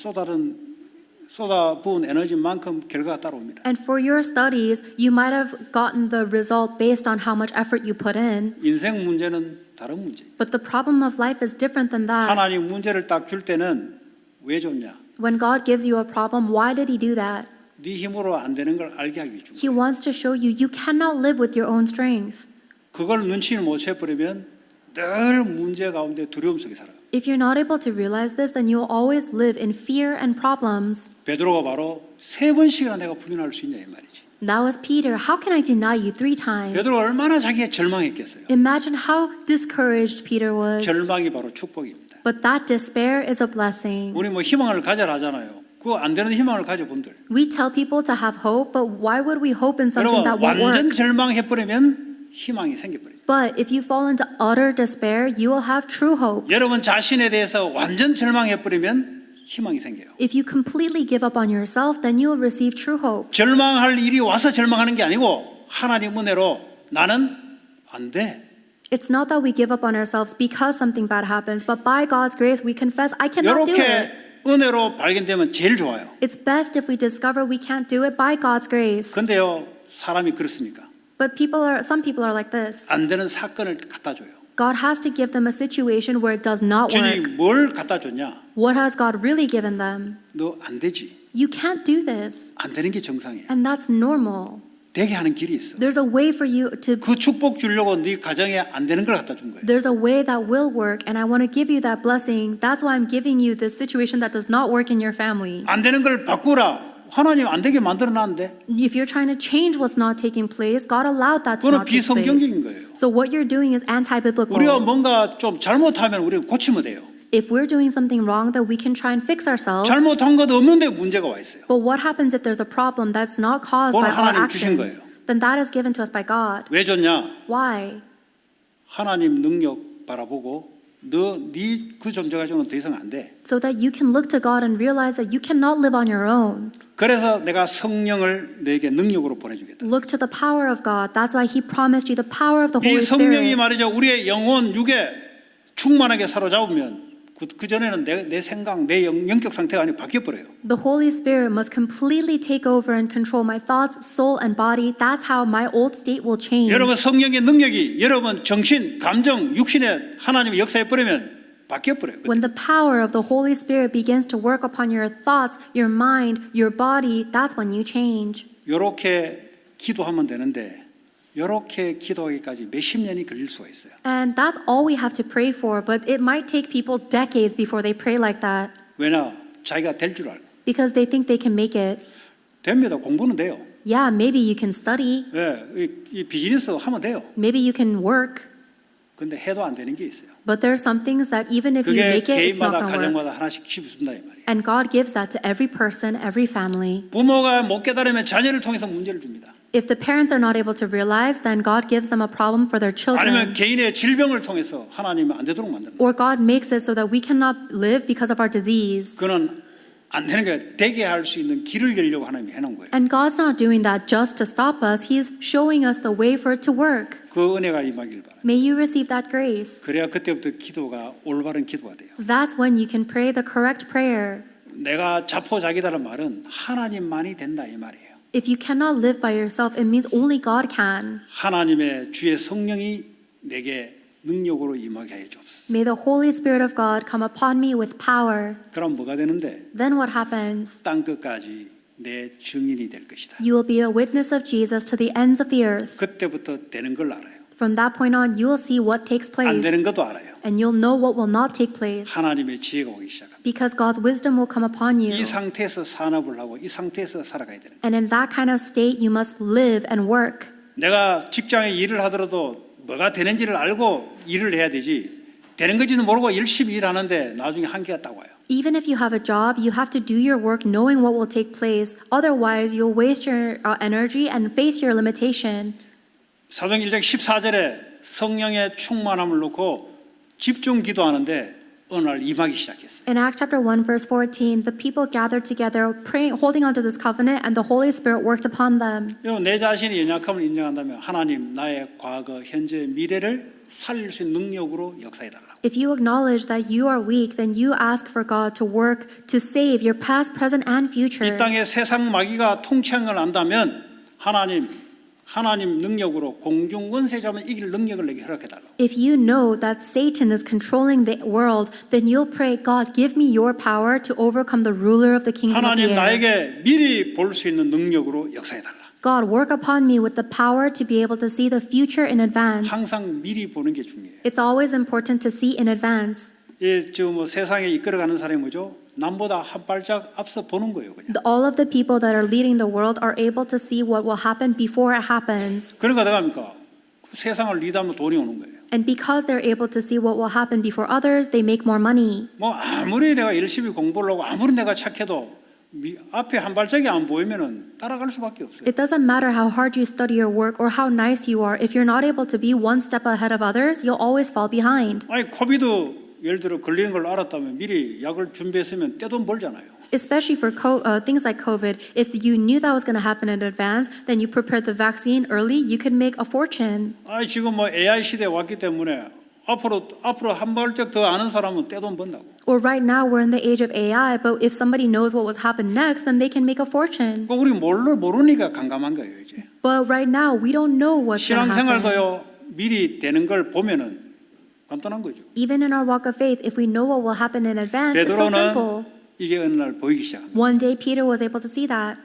쏟아부은 에너지만큼 결과가 따라옵니다. And for your studies, you might have gotten the result based on how much effort you put in. 인생 문제는 다른 문제. But the problem of life is different than that. 하나님 문제를 딱 줄 때는 왜 줬냐? When God gives you a problem, why did He do that? 네 힘으로 안 되는 걸 알게 하기 위해 준 거예요. He wants to show you you cannot live with your own strength. 그걸 눈치를 못 채버리면 늘 문제 가운데 두려움 속에 살아요. If you're not able to realize this, then you'll always live in fear and problems. 베드로가 바로 3번씩이나 내가 부인할 수 있냐 이 말이지. That was Peter. How can I deny you 3 times? 베드로가 얼마나 자기가 절망했겠어요. Imagine how discouraged Peter was. 절망이 바로 축복입니다. But that despair is a blessing. 우리 뭐 희망을 가져라 하잖아요. 그거 안 되는 희망을 가져본들. We tell people to have hope, but why would we hope in something 여러분 that won't 완전 work? 절망해버리면 희망이 생겨버립니다. But if you fall into utter despair, you will have true hope. 여러분 자신에 대해서 완전 절망해버리면 희망이 생겨요. If you completely give up on yourself, then you will receive true hope. 절망할 일이 와서 절망하는 게 아니고 하나님 은혜로 나는 안 돼. It's not that we give up on ourselves because something bad happens, but by God's grace we confess, I cannot do it. 이렇게 은혜로 발견되면 제일 좋아요. It's best if we discover we can't do it by God's grace. 근데요, 사람이 그렇습니까? But some people are like this. 안 되는 사건을 갖다 줘요. God has to give them a situation where it does not work. 주님 뭘 갖다 줬냐? What has God really given them? 너 안 되지. You can't do this. 안 되는 게 정상이에요. And that's normal. 되게 하는 길이 있어. There's a way for you to 그 축복 주려고 네 가정에 안 되는 걸 갖다 준 거예요. There's a way that will work, and I want to give you that blessing. That's why I'm giving you this situation that does not work in your family. 안 되는 걸 바꾸라. 하나님 안 되게 만들어 놨는데. If you're trying to change what's not taking place, God allowed that to 그건 not take place. 비성경적인 거예요. So what you're doing is 우리가 anti-biblical. 뭔가 좀 잘못하면 우리가 고치면 돼요. If we're doing something wrong, then we can try and fix ourselves. 잘못한 것 없는데 문제가 와 있어요. But what happens if there's a problem that's not caused 그건 by our 하나님 주신 actions? 거예요. Then that is given to us by God. 왜 줬냐? Why? 하나님 능력 바라보고 네 그 존재 가지고는 더 이상 안 돼. So that you can look to God and realize that you cannot live on your own. 그래서 내가 성령을 너에게 능력으로 보내주겠다. Look to the power of God. That's why He promised you the power of the 이 Holy 성령이 Spirit. 말이죠. 우리의 영혼, 육에 충만하게 사로잡으면 그 전에는 내 생각, 내 영적 상태가 아니고 바뀌어버려요. The Holy Spirit must completely take over and control my thoughts, soul, and body. That's how my old state will change. 여러분 성령의 능력이 여러분 정신, 감정, 육신에 하나님의 역사에 버리면 바뀌어버려요. When the power of the Holy Spirit begins to work upon your thoughts, your mind, your body, that's when you change. 이렇게 기도하면 되는데 이렇게 기도하기까지 몇십 년이 걸릴 수가 있어요. And that's all we have to pray for, but it might take people decades before they pray like that 왜냐? 자기가 될 줄 알고. because they think they can make it. 됩니다. 공부는 돼요. Yeah, maybe you can study, 예, 이 비즈니스 하면 돼요. maybe you can work, 근데 해도 안 되는 게 있어요. but there are some things that even if you 그게 make it, it's not 개인마다 going to work. 가정마다 하나씩 준다 이 말이에요. And God gives that to every person, every family. 부모가 못 깨달으면 자녀를 통해서 문제를 줍니다. If the parents are not able to realize, then God gives them a problem for their 아니면 children. 개인의 질병을 통해서 하나님은 안 되도록 만듭니다. Or God makes it so that we cannot live because of our disease. 그는 안 되는 게 되게 할 수 있는 길을 열려고 하나님이 해놓은 거예요. And God's not doing that just to stop us. He's showing us the way for it to work. 그 은혜가 임하길 바랍니다. May you receive that grace. 그래야 그때부터 기도가 올바른 기도가 돼요. That's when you can pray the correct prayer. 내가 자포자기다는 말은 하나님만이 된다 이 말이에요. If you cannot live by yourself, it means only God can. 하나님의 주의 성령이 내게 능력으로 임하게 해 주옵소서. May the Holy Spirit of God come upon me with power. 그럼 뭐가 되는데 Then what happens? 땅 끝까지 내 증인이 될 것이다. You will be a witness of Jesus to the ends of the earth. 그때부터 되는 걸 알아요. From that point on, you will see what takes 안 place. 되는 것도 알아요. And you'll know what will not take place. 하나님의 지혜가 오기 시작합니다. Because God's wisdom will come upon you. 이 상태에서 산업을 하고 이 상태에서 살아가야 되는 거예요. And in that kind of state, you must live and work. 내가 직장에 일을 하더라도 뭐가 되는지를 알고 일을 해야 되지. 되는 건지는 모르고 열심히 일하는데 나중에 한계가 딱 와요. Even if you have a job, you have to do your work knowing what will take place. Otherwise, you'll waste your energy and face your limitation. 사도행 1장 14절에 성령의 충만함을 놓고 집중 기도하는데 어느 날 임하기 시작했어요. In Acts chapter 1, verse 14, the people gathered together, praying, holding on to this covenant, and the Holy Spirit worked upon them. 내 자신의 연약함을 인정한다면 하나님 나의 과거, 현재, 미래를 살릴 수 있는 능력으로 역사해달라. If you acknowledge that you are weak, then you ask for God to work to save your past, present, and future. 이 땅에 세상 마귀가 통치한 걸 안다면 하나님 능력으로 공중 권세 잡은 이길 능력을 내게 허락해달라. If you know that Satan is controlling the world, then you'll pray, God, give me your power to overcome the ruler of the kingdom of the 하나님 air. 나에게 미리 볼 수 있는 능력으로 역사해달라. God, work upon me with the power to be able to see the future in advance. 항상 미리 보는 게 중요해요. It's always important to see in advance. 지금 세상에 이끌어가는 사람이 뭐죠? 남보다 한 발짝 앞서 보는 거예요, 그냥. All of the people that are leading the world are able to see what will happen before it happens. 그러니까 내가 합니까? 그 세상을 리드하면 돈이 오는 거예요. And because they're able to see what will happen before others, they make more money. 뭐 아무리 내가 열심히 공부를 하고 아무리 내가 착해도 앞에 한 발짝이 안 보이면은 따라갈 수밖에 없어요. It doesn't matter how hard you study your work or how nice you are. If you're not able to be one step ahead of others, you'll always fall behind. 아니 코비드 예를 들어 걸리는 걸 알았다면 미리 약을 준비했으면 떼돈 벌잖아요. Especially for things like COVID, if you knew that was going to happen in advance, then you prepared the vaccine early, you could make a fortune. 지금 뭐 AI 시대에 왔기 때문에 앞으로 한 발짝 더 아는 사람은 떼돈 번다고. Or right now we're in the age of AI, but if somebody knows what will happen next, then they can make a fortune. 우리 모르니까 감감한 거예요 이제. But right now we don't know what's going to happen. 신앙생활도요 미리 되는 걸 보면은 간단한 거죠. Even in our walk of faith, if we know what will happen in advance, it's so simple. 베드로는 이게 어느 날 보이기 시작합니다. One day Peter was able to see that.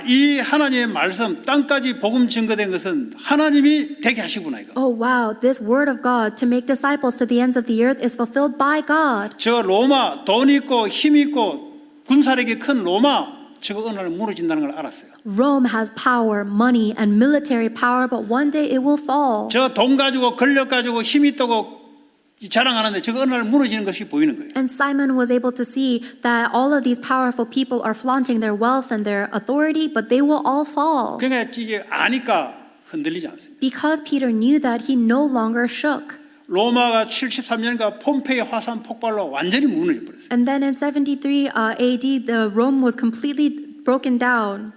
이 하나님의 말씀 땅까지 복음 증거된 것은 하나님이 되게 하시구나 이거. Oh wow, this word of God to make disciples to the ends of the earth is fulfilled by God. 저 로마 돈 있고 힘 있고 군사력이 큰 로마 저거 어느 날 무너진다는 걸 알았어요. Rome has power, money, and military power, but one day it will fall. 저 돈 가지고 권력 가지고 힘 있다고 자랑하는데 저거 어느 날 무너지는 것이 보이는 거예요. And Simon was able to see that all of these powerful people are flaunting their wealth and their authority, but they will all fall. 그러니까 이게 아니까 흔들리지 않습니다. Because Peter knew that, he no longer shook. 로마가 73년가 폼페이 화산 폭발로 완전히 무너져 버렸어요. And then in 73 AD, the Rome was completely broken down.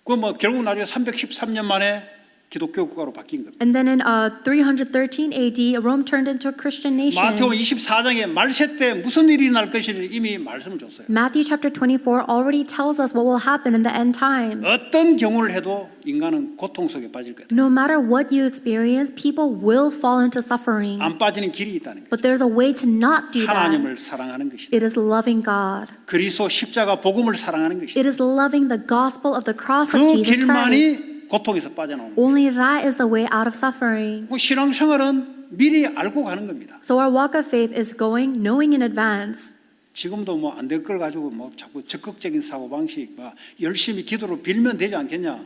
그 뭐 결국 나중에 313년 만에 기독교 국가로 바뀐 겁니다. And then in 313 AD, Rome turned into a Christian nation. 마태복음 24장에 말세 때 무슨 일이 날 것을 이미 말씀을 줬어요. Matthew chapter 24 already tells us what will happen in the end times. 어떤 경우를 해도 인간은 고통 속에 빠질 거다. No matter what you experience, people will fall into suffering. 안 빠지는 길이 있다는 거예요. But there's a way to not do that. 하나님을 사랑하는 것이다. It is loving God. 그리스도 십자가 복음을 사랑하는 것이다. It is loving the gospel of the cross of 그 Jesus Christ. 길만이 고통에서 빠져나옵니다. Only that is the way out of suffering. 신앙생활은 미리 알고 가는 겁니다. So our walk of faith is going, knowing in advance. 지금도 뭐 안 될 걸 가지고 뭐 자꾸 적극적인 사고 방식, 막 열심히 기도로 빌면 되지 않겠냐?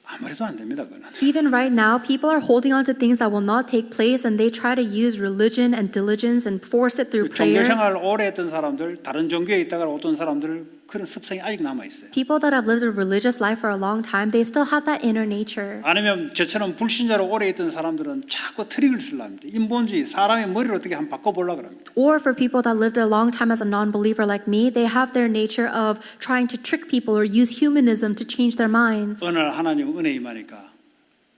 아무래도 안 됩니다, 그거는. Even right now, people are holding on to things that will not take place, and they try to use religion and diligence and force it through prayer. 종교생활 오래 했던 사람들, 다른 종교에 있다가 어떤 사람들 그런 습성이 아직 남아 있어요. People that have lived a religious life for a long time, they still have that inner nature. 아니면 저처럼 불신자로 오래 있던 사람들은 자꾸 트릭을 쓰려 합니다. 인본주의, 사람의 머리를 어떻게 한번 바꿔보려고 합니다. Or for people that lived a long time as a non-believer like me, they have their nature of trying to trick people or use humanism to change their minds. 어느 날 하나님 은혜 임하니까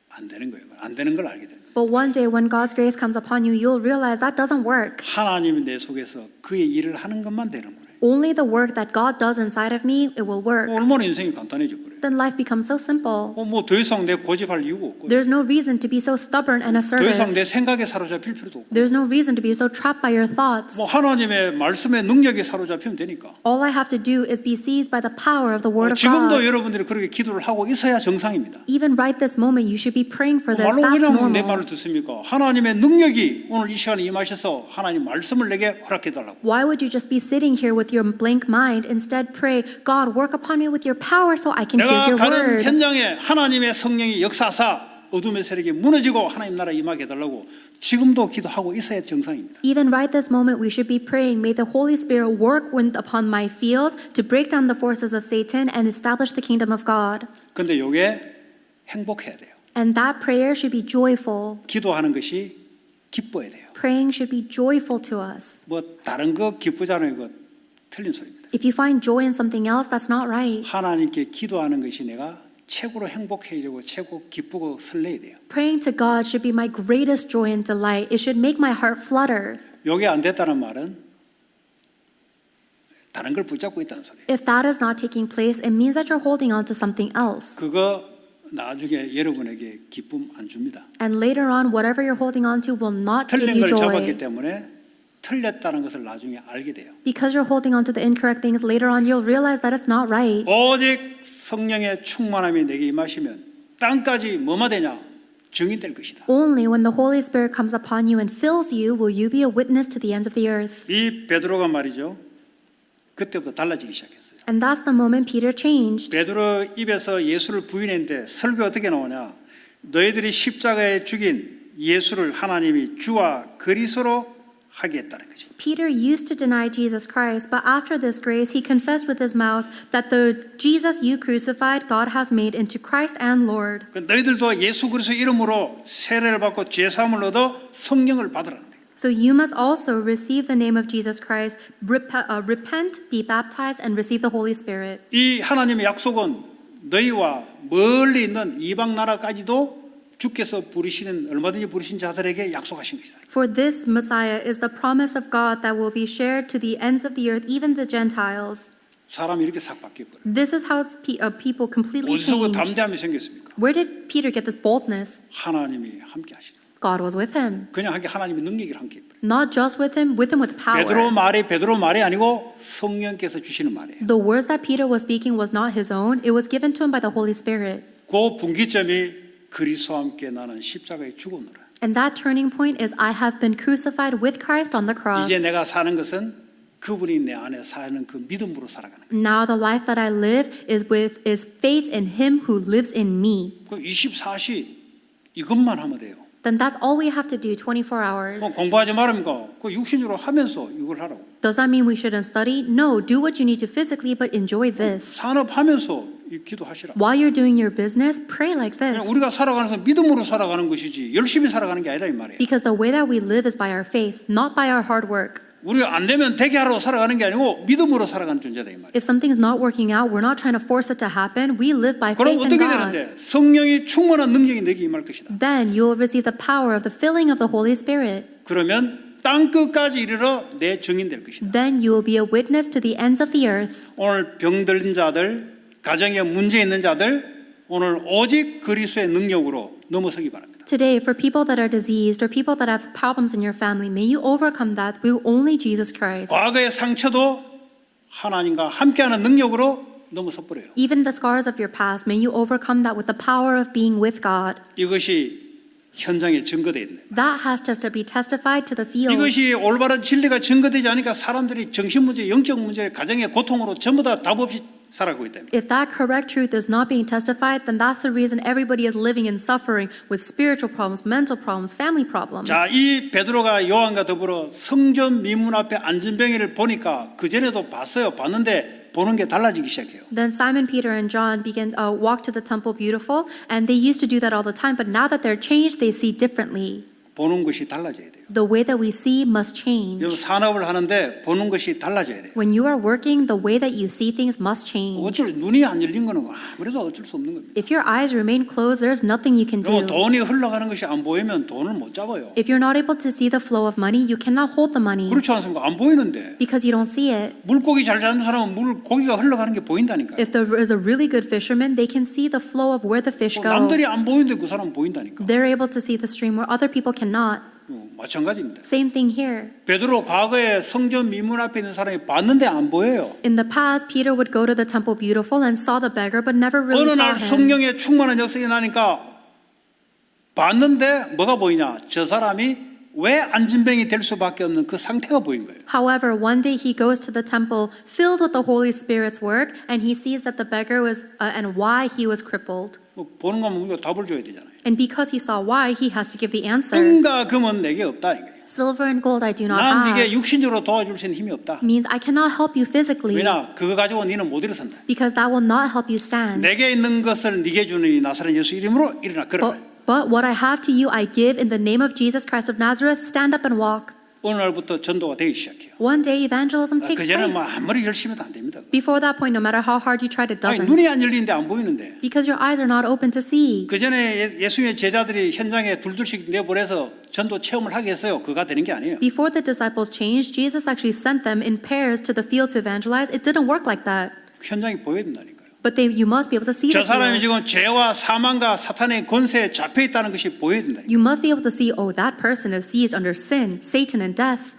안 되는 거예요. 안 되는 걸 알게 됩니다. But one day when God's grace comes upon you, you'll realize that doesn't work. 하나님이 내 속에서 그의 일을 하는 것만 되는 거예요. Only the work that God does inside of me, it will work. 얼마나 인생이 간단해져 버려요. Then life becomes so simple. 뭐 더 이상 내 고집할 이유가 없고 There's no reason to be so stubborn and 더 이상 assertive. 내 생각에 사로잡힐 필요도 없고 There's no reason to be so trapped by your thoughts. 뭐 하나님의 말씀의 능력에 사로잡히면 되니까. All I have to do is be seized by the power of the word of 지금도 God. 여러분들이 그렇게 기도를 하고 있어야 정상입니다. Even right this moment, you should be praying for this. 말로 That's 그냥 내 normal. 말을 듣습니까? 하나님의 능력이 오늘 이 시간에 임하셔서 하나님 말씀을 내게 허락해 달라고. Why would you just be sitting here with your blank mind? Instead, pray, God, work upon me with your power so I can hear 내가 your 가는 word. 현장에 하나님의 성령이 역사하사 어둠의 세력이 무너지고 하나님 나라 임하게 해달라고 지금도 기도하고 있어야 정상입니다. Even right this moment, we should be praying, may the Holy Spirit work upon my field to break down the forces of Satan and establish the kingdom of God. 근데 이게 행복해야 돼요. And that prayer should be joyful. 기도하는 것이 기뻐야 돼요. Praying should be joyful to us. 뭐 다른 거 기쁘잖아요. 이거 틀린 소리입니다. If you find joy in something else, that's not right. 하나님께 기도하는 것이 내가 최고로 행복해지고 최고 기쁘고 설레야 돼요. Praying to God should be my greatest joy and delight. It should make my heart flutter. 이게 안 됐다는 말은 다른 걸 붙잡고 있다는 소리예요. If that is not taking place, it means that you're holding on to something else. 그거 나중에 여러분에게 기쁨 안 줍니다. And later on, whatever you're holding on to will not give 틀린 you 걸 잡았기 joy. 때문에 틀렸다는 것을 나중에 알게 돼요. Because you're holding on to the incorrect things, later on you'll realize that it's not right. 오직 성령의 충만함이 내게 임하시면 땅까지 뭐가 되냐? 증인될 것이다. Only when the Holy Spirit comes upon you and fills you will you be a witness to the ends of the earth. 이 베드로가 말이죠. 그때부터 달라지기 시작했어요. And that's the moment Peter changed. 베드로 입에서 예수를 부인했는데 설교 어떻게 나오냐? 너희들이 십자가에 죽인 예수를 하나님이 주와 그리스도로 하게 했다는 거죠. Peter used to deny Jesus Christ, but after this grace, he confessed with his mouth that the Jesus you crucified, God has made into Christ and Lord. 너희들도 예수 그리스도 이름으로 세례를 받고 죄 사함을 얻어 성령을 받으라는 거예요. So you must also receive the name of Jesus Christ, repent, be baptized, and receive the Holy Spirit. 이 하나님의 약속은 너희와 멀리 있는 이방 나라까지도 주께서 부르시는 얼마든지 부르신 자들에게 약속하신 것이다. For this Messiah is the promise of God that will be shared to the ends of the earth, even the Gentiles. 사람이 이렇게 싹 바뀌어버려요. This is how people completely 어디서 그 change. 담대함이 생겼습니까? Where did Peter get this boldness? 하나님이 함께 하시다. God was with him. 그냥 하나님의 능력이 함께 해버려요. Not just with him with power. 베드로 말이 아니고 성령께서 주시는 말이에요. The words that Peter was speaking was not his own. It was given to him by the Holy Spirit. 그 분기점이 그리스도와 함께 나는 십자가에 죽었노라. And that turning point is I have been crucified with Christ on the cross. 이제 내가 사는 것은 그분이 내 안에 사는 그 믿음으로 살아가는 거예요. Now the life that I live is faith in him who lives in me. 그 24시 이것만 하면 돼요. Then that's all we have to do 24 hours. 뭐 공부하지 말입니까? 그 육신으로 하면서 이걸 하라고. Does that mean we shouldn't study? No, do what you need to physically, but enjoy this. 산업하면서 기도하시라. While you're doing your business, pray like this. 그냥 우리가 살아가는 것은 믿음으로 살아가는 것이지 열심히 살아가는 게 아니라 이 말이에요. Because the way that we live is by our faith, not by our hard work. 우리가 안 되면 되게 하러 살아가는 게 아니고 믿음으로 살아가는 존재다 이 말이에요. If something's not working out, we're not trying to force it to happen. We live by 그럼 faith in 어떻게 God. 되는데 성령이 충만한 능력이 내게 임할 것이다. Then you will receive the power of the filling of the Holy Spirit. 그러면 땅 끝까지 이르러 내 증인 될 것이다. Then you will be a witness to the ends of the earth. 오늘 병들은 자들, 가정에 문제 있는 자들 오늘 오직 그리스도의 능력으로 넘어서기 바랍니다. Today, for people that are diseased or people that have problems in your family, may you overcome that with only Jesus Christ. 과거의 상처도 하나님과 함께하는 능력으로 넘어서 버려요. Even the scars of your past, may you overcome that with the power of being with God. 이것이 현장에 증거되어 있네. That has to be testified to the field. 이것이 올바른 진리가 증거되지 않으니까 사람들이 정신 문제, 영적 문제, 가정의 고통으로 전부 다 답 없이 살아가고 있다. If that correct truth is not being testified, then that's the reason everybody is living in suffering with spiritual problems, mental problems, family problems. 자, 이 베드로가 요한과 더불어 성전 미문 앞에 앉은 병이를 보니까 그 전에도 봤는데 보는 게 달라지기 시작해요. Then Simon Peter and John began walk to the temple beautiful, and they used to do that all the time, but now that they're changed, they see differently. 보는 것이 달라져야 돼요. The way that we see must change. 여러분 산업을 하는데 보는 것이 달라져야 돼요. When you are working, the way that you see things must change. 어쩔 눈이 안 열린 거는 아무래도 어쩔 수 없는 겁니다. If your eyes remain closed, there's nothing you can 그리고 do. 돈이 흘러가는 것이 안 보이면 돈을 못 잡아요. If you're not able to see the flow of money, you cannot hold the money 그렇지 않습니까? 안 보이는데 because you don't see it. 물고기 잘 잡는 사람은 고기가 흘러가는 게 보인다니까요. If there is a really good fisherman, they can see the flow of where the fish go. 남들이 안 보이는데 그 사람은 보인다니까. They're able to see the stream where other people cannot. 마찬가지입니다. Same thing here. 베드로 과거에 성전 미문 앞에 있는 사람이 봤는데 안 보여요. In the past, Peter would go to the temple beautiful and saw the beggar, but never really 어느 saw 날 him. 성령의 충만한 역사가 나니까 봤는데 뭐가 보이냐? 저 사람이 왜 안진병이 될 수밖에 없는 그 상태가 보인 거예요. However, one day he goes to the temple filled with the Holy Spirit's work, and he sees that the beggar was and why he was crippled. 보는 거면 우리가 답을 줘야 되잖아요. And because he saw why, he has to give the answer. 은과 금은 내게 없다 이거예요. Silver and gold I do not 난 네게 have 육신적으로 도와줄 수 있는 힘이 없다. means I cannot help you physically 왜냐? 그거 가지고 너는 못 일어선다. because that will not help you stand. 내게 있는 것을 네게 주는 나사렛 예수 이름으로 일어나 걸어라. But what I have to you I give in the name of Jesus Christ of Nazareth. Stand up and walk. 어느 날부터 전도가 되기 시작해요. One day evangelism takes 그전에는 뭐 place. 아무리 열심히 해도 안 됩니다. Before that point, no matter how hard you try, it 아니, doesn't. 눈이 안 열리는데 안 보이는데. Because your eyes are not open to see. 그전에 예수님의 제자들이 현장에 둘둘씩 내보내서 전도 체험을 하게 했어요. 그가 되는 게 아니에요. Before the disciples changed, Jesus actually sent them in pairs to the field to evangelize. It didn't work like that. 현장이 보여야 된다니까요. But you must be able to see 저 the 사람이 field. 지금 죄와 사망과 사탄의 권세에 잡혀 있다는 것이 보여야 된다니까요. You must be able to see, oh, that person is seized under sin, Satan, and death.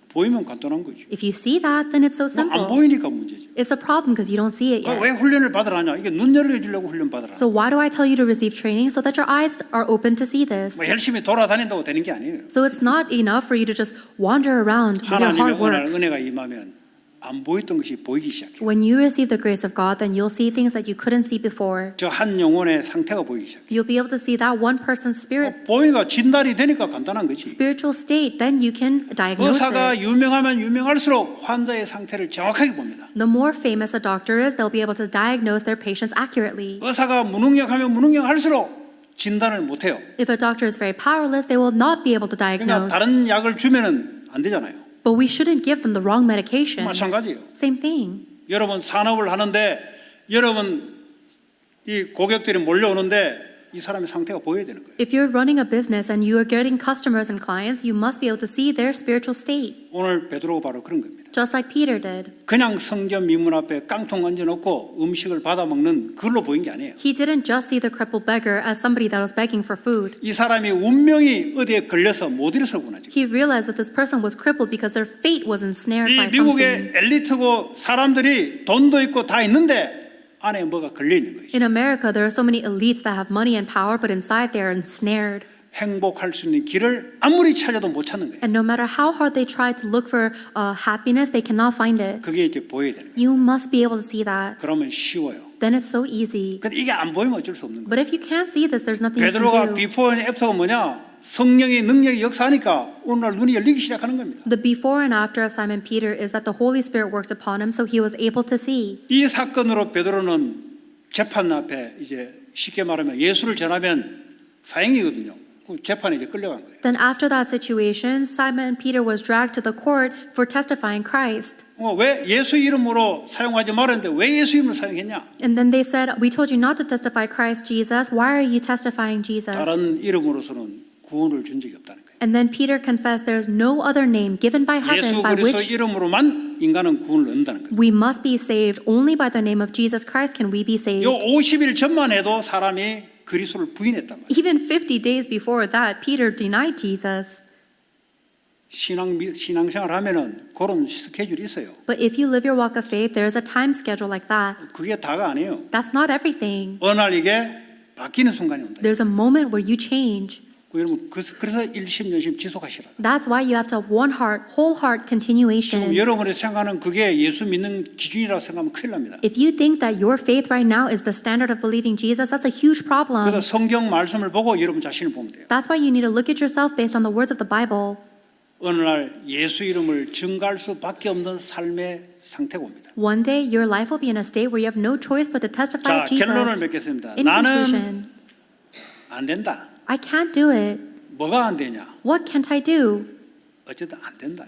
보이면 간단한 거죠. If you see that, then it's so 안 simple. 보이니까 문제죠. It's a problem because you don't see it 왜 yet. 훈련을 받으라냐? 이게 눈 열어주려고 훈련 받으라. So why do I tell you to receive training? So that your eyes are open to see this. 뭐 열심히 돌아다닌다고 되는 게 아니에요. So it's not enough for you to just wander around with your 하나님의 hard work. 은혜가 임하면 안 보였던 것이 보이기 시작해요. When you receive the grace of God, then you'll see things that you couldn't see before. 저 한 영혼의 상태가 보이기 시작해요. You'll be able to see that one person's spirit, 보이니까 진단이 되니까 간단한 거지. spiritual state. Then you can diagnose 의사가 it. 유명하면 유명할수록 환자의 상태를 정확하게 봅니다. The more famous a doctor is, they'll be able to diagnose their patients accurately. 의사가 무능력하면 무능력할수록 진단을 못 해요. If a doctor is very powerless, they will not be able to 그러니까 diagnose. 다른 약을 주면은 안 되잖아요. But we shouldn't give them the wrong medication. 마찬가지예요. Same thing. 여러분 산업을 하는데 여러분 이 고객들이 몰려오는데 이 사람의 상태가 보여야 되는 거예요. If you're running a business and you are getting customers and clients, you must be able to see their spiritual state, 오늘 베드로가 바로 그런 겁니다. just like Peter did. 그냥 성전 미문 앞에 깡통 얹어놓고 음식을 받아 먹는 그걸로 보인 게 아니에요. He didn't just see the crippled beggar as somebody that was begging for food. 이 사람이 운명이 어디에 걸려서 못 일어서구나 지금. He realized that this person was crippled because their fate was ensnared 이 by 미국의 something. 엘리트고 사람들이 돈도 있고 다 있는데 안에 뭐가 걸려 있는 거예요. In America, there are so many elites that have money and power, but inside they are ensnared. 행복할 수 있는 길을 아무리 찾아도 못 찾는 거예요. And no matter how hard they try to look for happiness, they cannot find it. 그게 이제 보여야 되는 거예요. You must be able to see that. 그러면 쉬워요. Then it's so easy. 근데 이게 안 보이면 어쩔 수 없는 거예요. But if you can't see this, there's nothing you 베드로가 can do. 비포 앤 애프터가 뭐냐? 성령의 능력이 역사하니까 오늘날 눈이 열리기 시작하는 겁니다. The before and after of Simon Peter is that the Holy Spirit worked upon him, so he was able to see. 이 사건으로 베드로는 재판 앞에 이제 쉽게 말하면 예수를 전하면 사형이거든요. 그 재판에 이제 끌려간 거예요. Then after that situation, Simon Peter was dragged to the court for testifying Christ. 왜 예수 이름으로 사용하지 말았는데 왜 예수 이름으로 사용했냐? And then they said, "We told you not to testify Christ Jesus. Why are you testifying Jesus?" 다른 이름으로서는 구원을 준 적이 없다는 거예요. And then Peter confessed there is no other name given by heaven 예수 by 그리스도 which 이름으로만 인간은 구원을 얻는다는 거예요. we must be saved. Only by the name of Jesus Christ can we be saved. 요 50일 전만 해도 사람이 그리스도를 부인했단 말이에요. Even 50 days before that, Peter denied Jesus. 신앙생활 하면은 그런 스케줄이 있어요. But if you live your walk of faith, there is a time schedule like that. 그게 다가 아니에요. That's not everything. 어느 날 이게 바뀌는 순간이 온다. There's a moment where you change. 여러분 그래서 일심전심 지속하시라. That's why you have to have one heart, whole heart 지금 continuation. 여러분이 생각하는 그게 예수 믿는 기준이라고 생각하면 큰일 납니다. If you think that your faith right now is the standard of believing Jesus, that's a huge problem. 그래서 성경 말씀을 보고 여러분 자신을 보면 돼요. That's why you need to look at yourself based on the words of the Bible. 어느 날 예수 이름을 증가할 수밖에 없는 삶의 상태가 옵니다. One day, your life will be in a state where you have no choice but to testify 자, of Jesus. 결론을 맺겠습니다. In 나는 conclusion, 안 된다. I can't do it. 뭐가 안 되냐? What can't I do? 어쨌든 안 된다.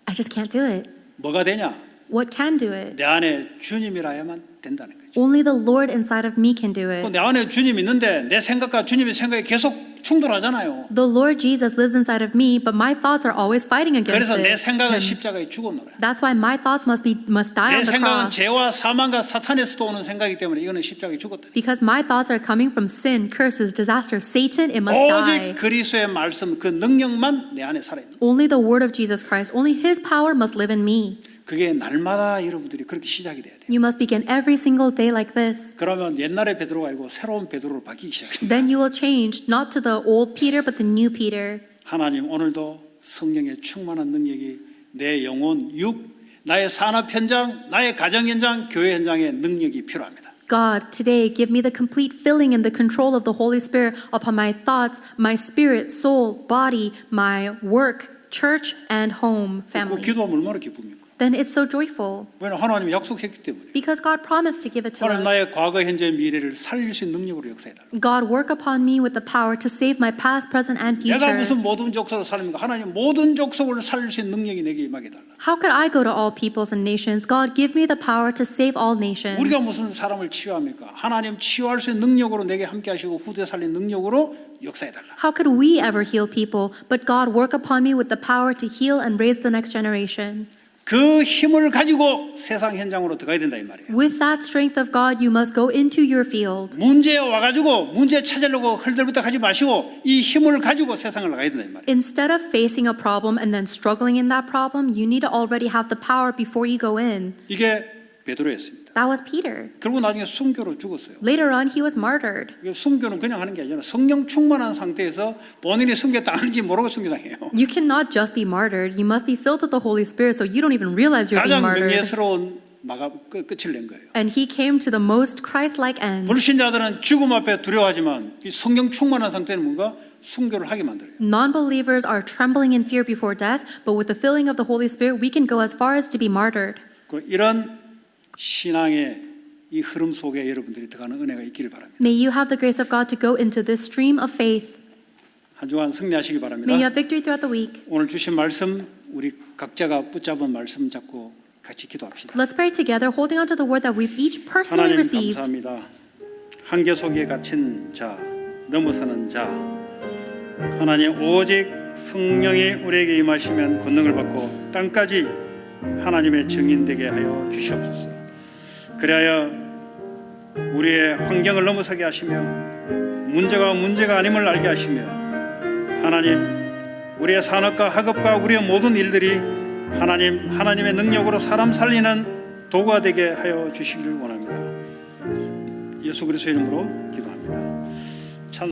I just can't do it. 뭐가 되냐? What can do it? 내 안에 주님이라야만 된다는 거죠. Only the Lord inside of me can do it. 내 안에 주님이 있는데 내 생각과 주님의 생각이 계속 충돌하잖아요. The Lord Jesus lives inside of me, but my thoughts are always fighting against 그래서 내 it. 생각은 십자가에 죽어놓아요. That's why my thoughts must die 내 on the 생각은 cross. 죄와 사망과 사탄에서도 오는 생각이기 때문에 이거는 십자가에 죽었다. Because my thoughts are coming from sin, curses, disaster, Satan, it must 오직 die. 그리스도의 말씀 그 능력만 내 안에 살아있는. Only the word of Jesus Christ, only His power must live in me. 그게 날마다 여러분들이 그렇게 시작이 돼야 돼요. You must begin every single day like this. 그러면 옛날의 베드로가 아니고 새로운 베드로로 바뀌기 시작해요. Then you will change not to the old Peter but the new Peter. 하나님 오늘도 성령의 충만한 능력이 내 영혼, 육, 나의 산업 현장, 나의 가정 현장, 교회 현장의 능력이 필요합니다. God, today give me the complete filling and the control of the Holy Spirit upon my thoughts, my spirit, soul, body, my work, church, and home, 그 family. 기도하면 얼마나 기쁩니까? Then it's so joyful 왜냐하면 하나님이 약속했기 때문에. because God promised to give it to 하나님 us. 나의 과거, 현재, 미래를 살릴 수 있는 능력으로 역사해달라. God, work upon me with the power to save my past, present, and 내가 future. 무슨 모든 족속을 살립니까? 하나님 모든 족속을 살릴 수 있는 능력이 내게 임하게 달라. How could I go to all peoples and nations? God, give me the power to save all nations. 우리가 무슨 사람을 치유합니까? 하나님 치유할 수 있는 능력으로 내게 함께 하시고 후대 살린 능력으로 역사해달라. How could we ever heal people? But God, work upon me with the power to heal and raise the next generation. 그 힘을 가지고 세상 현장으로 들어가야 된다 이 말이에요. With that strength of God, you must go into your field. 문제에 와가지고 문제 찾으려고 헐들부터 하지 마시고 이 힘을 가지고 세상을 나가야 된다 이 말이에요. Instead of facing a problem and then struggling in that problem, you need to already have the power before you go in. 이게 베드로였습니다. That was Peter. 결국 나중에 순교로 죽었어요. Later on, he was martyred. 순교는 그냥 하는 게 아니라 성령 충만한 상태에서 본인이 순교당하는지 모르고 순교당해요. You cannot just be martyred. You must be filled with the Holy Spirit so you don't even realize you're being 가장 martyred. 명예스러운 끝을 낸 거예요. And he came to the most Christ-like end. 불신자들은 죽음 앞에 두려워하지만 이 성령 충만한 상태는 뭔가 순교를 하게 만들어요. Non-believers are trembling in fear before death, but with the filling of the Holy Spirit, we can go as far as to be martyred. 이런 신앙의 이 흐름 속에 여러분들이 들어가는 은혜가 있기를 바랍니다. May you have the grace of God to go into this stream of faith. 한 주간 승리하시기 바랍니다. May you have victory throughout the week. 오늘 주신 말씀 우리 각자가 붙잡은 말씀 잡고 같이 기도합시다. Let's pray together, holding on to the word that we've each personally 하나님 received. 감사합니다. 한계 속에 갇힌 자, 넘어서는 자, 하나님 오직 성령이 우리에게 임하시면 권능을 받고 땅까지 하나님의 증인되게 하여 주시옵소서. 그리하여 우리의 환경을 넘어서게 하시며 문제가 문제가 아님을 알게 하시며 하나님 우리의 산업과 학업과 우리의 모든 일들이 하나님의 능력으로 사람 살리는 도구가 되게 하여 주시기를 원합니다. 예수 그리스도의 이름으로 기도합니다.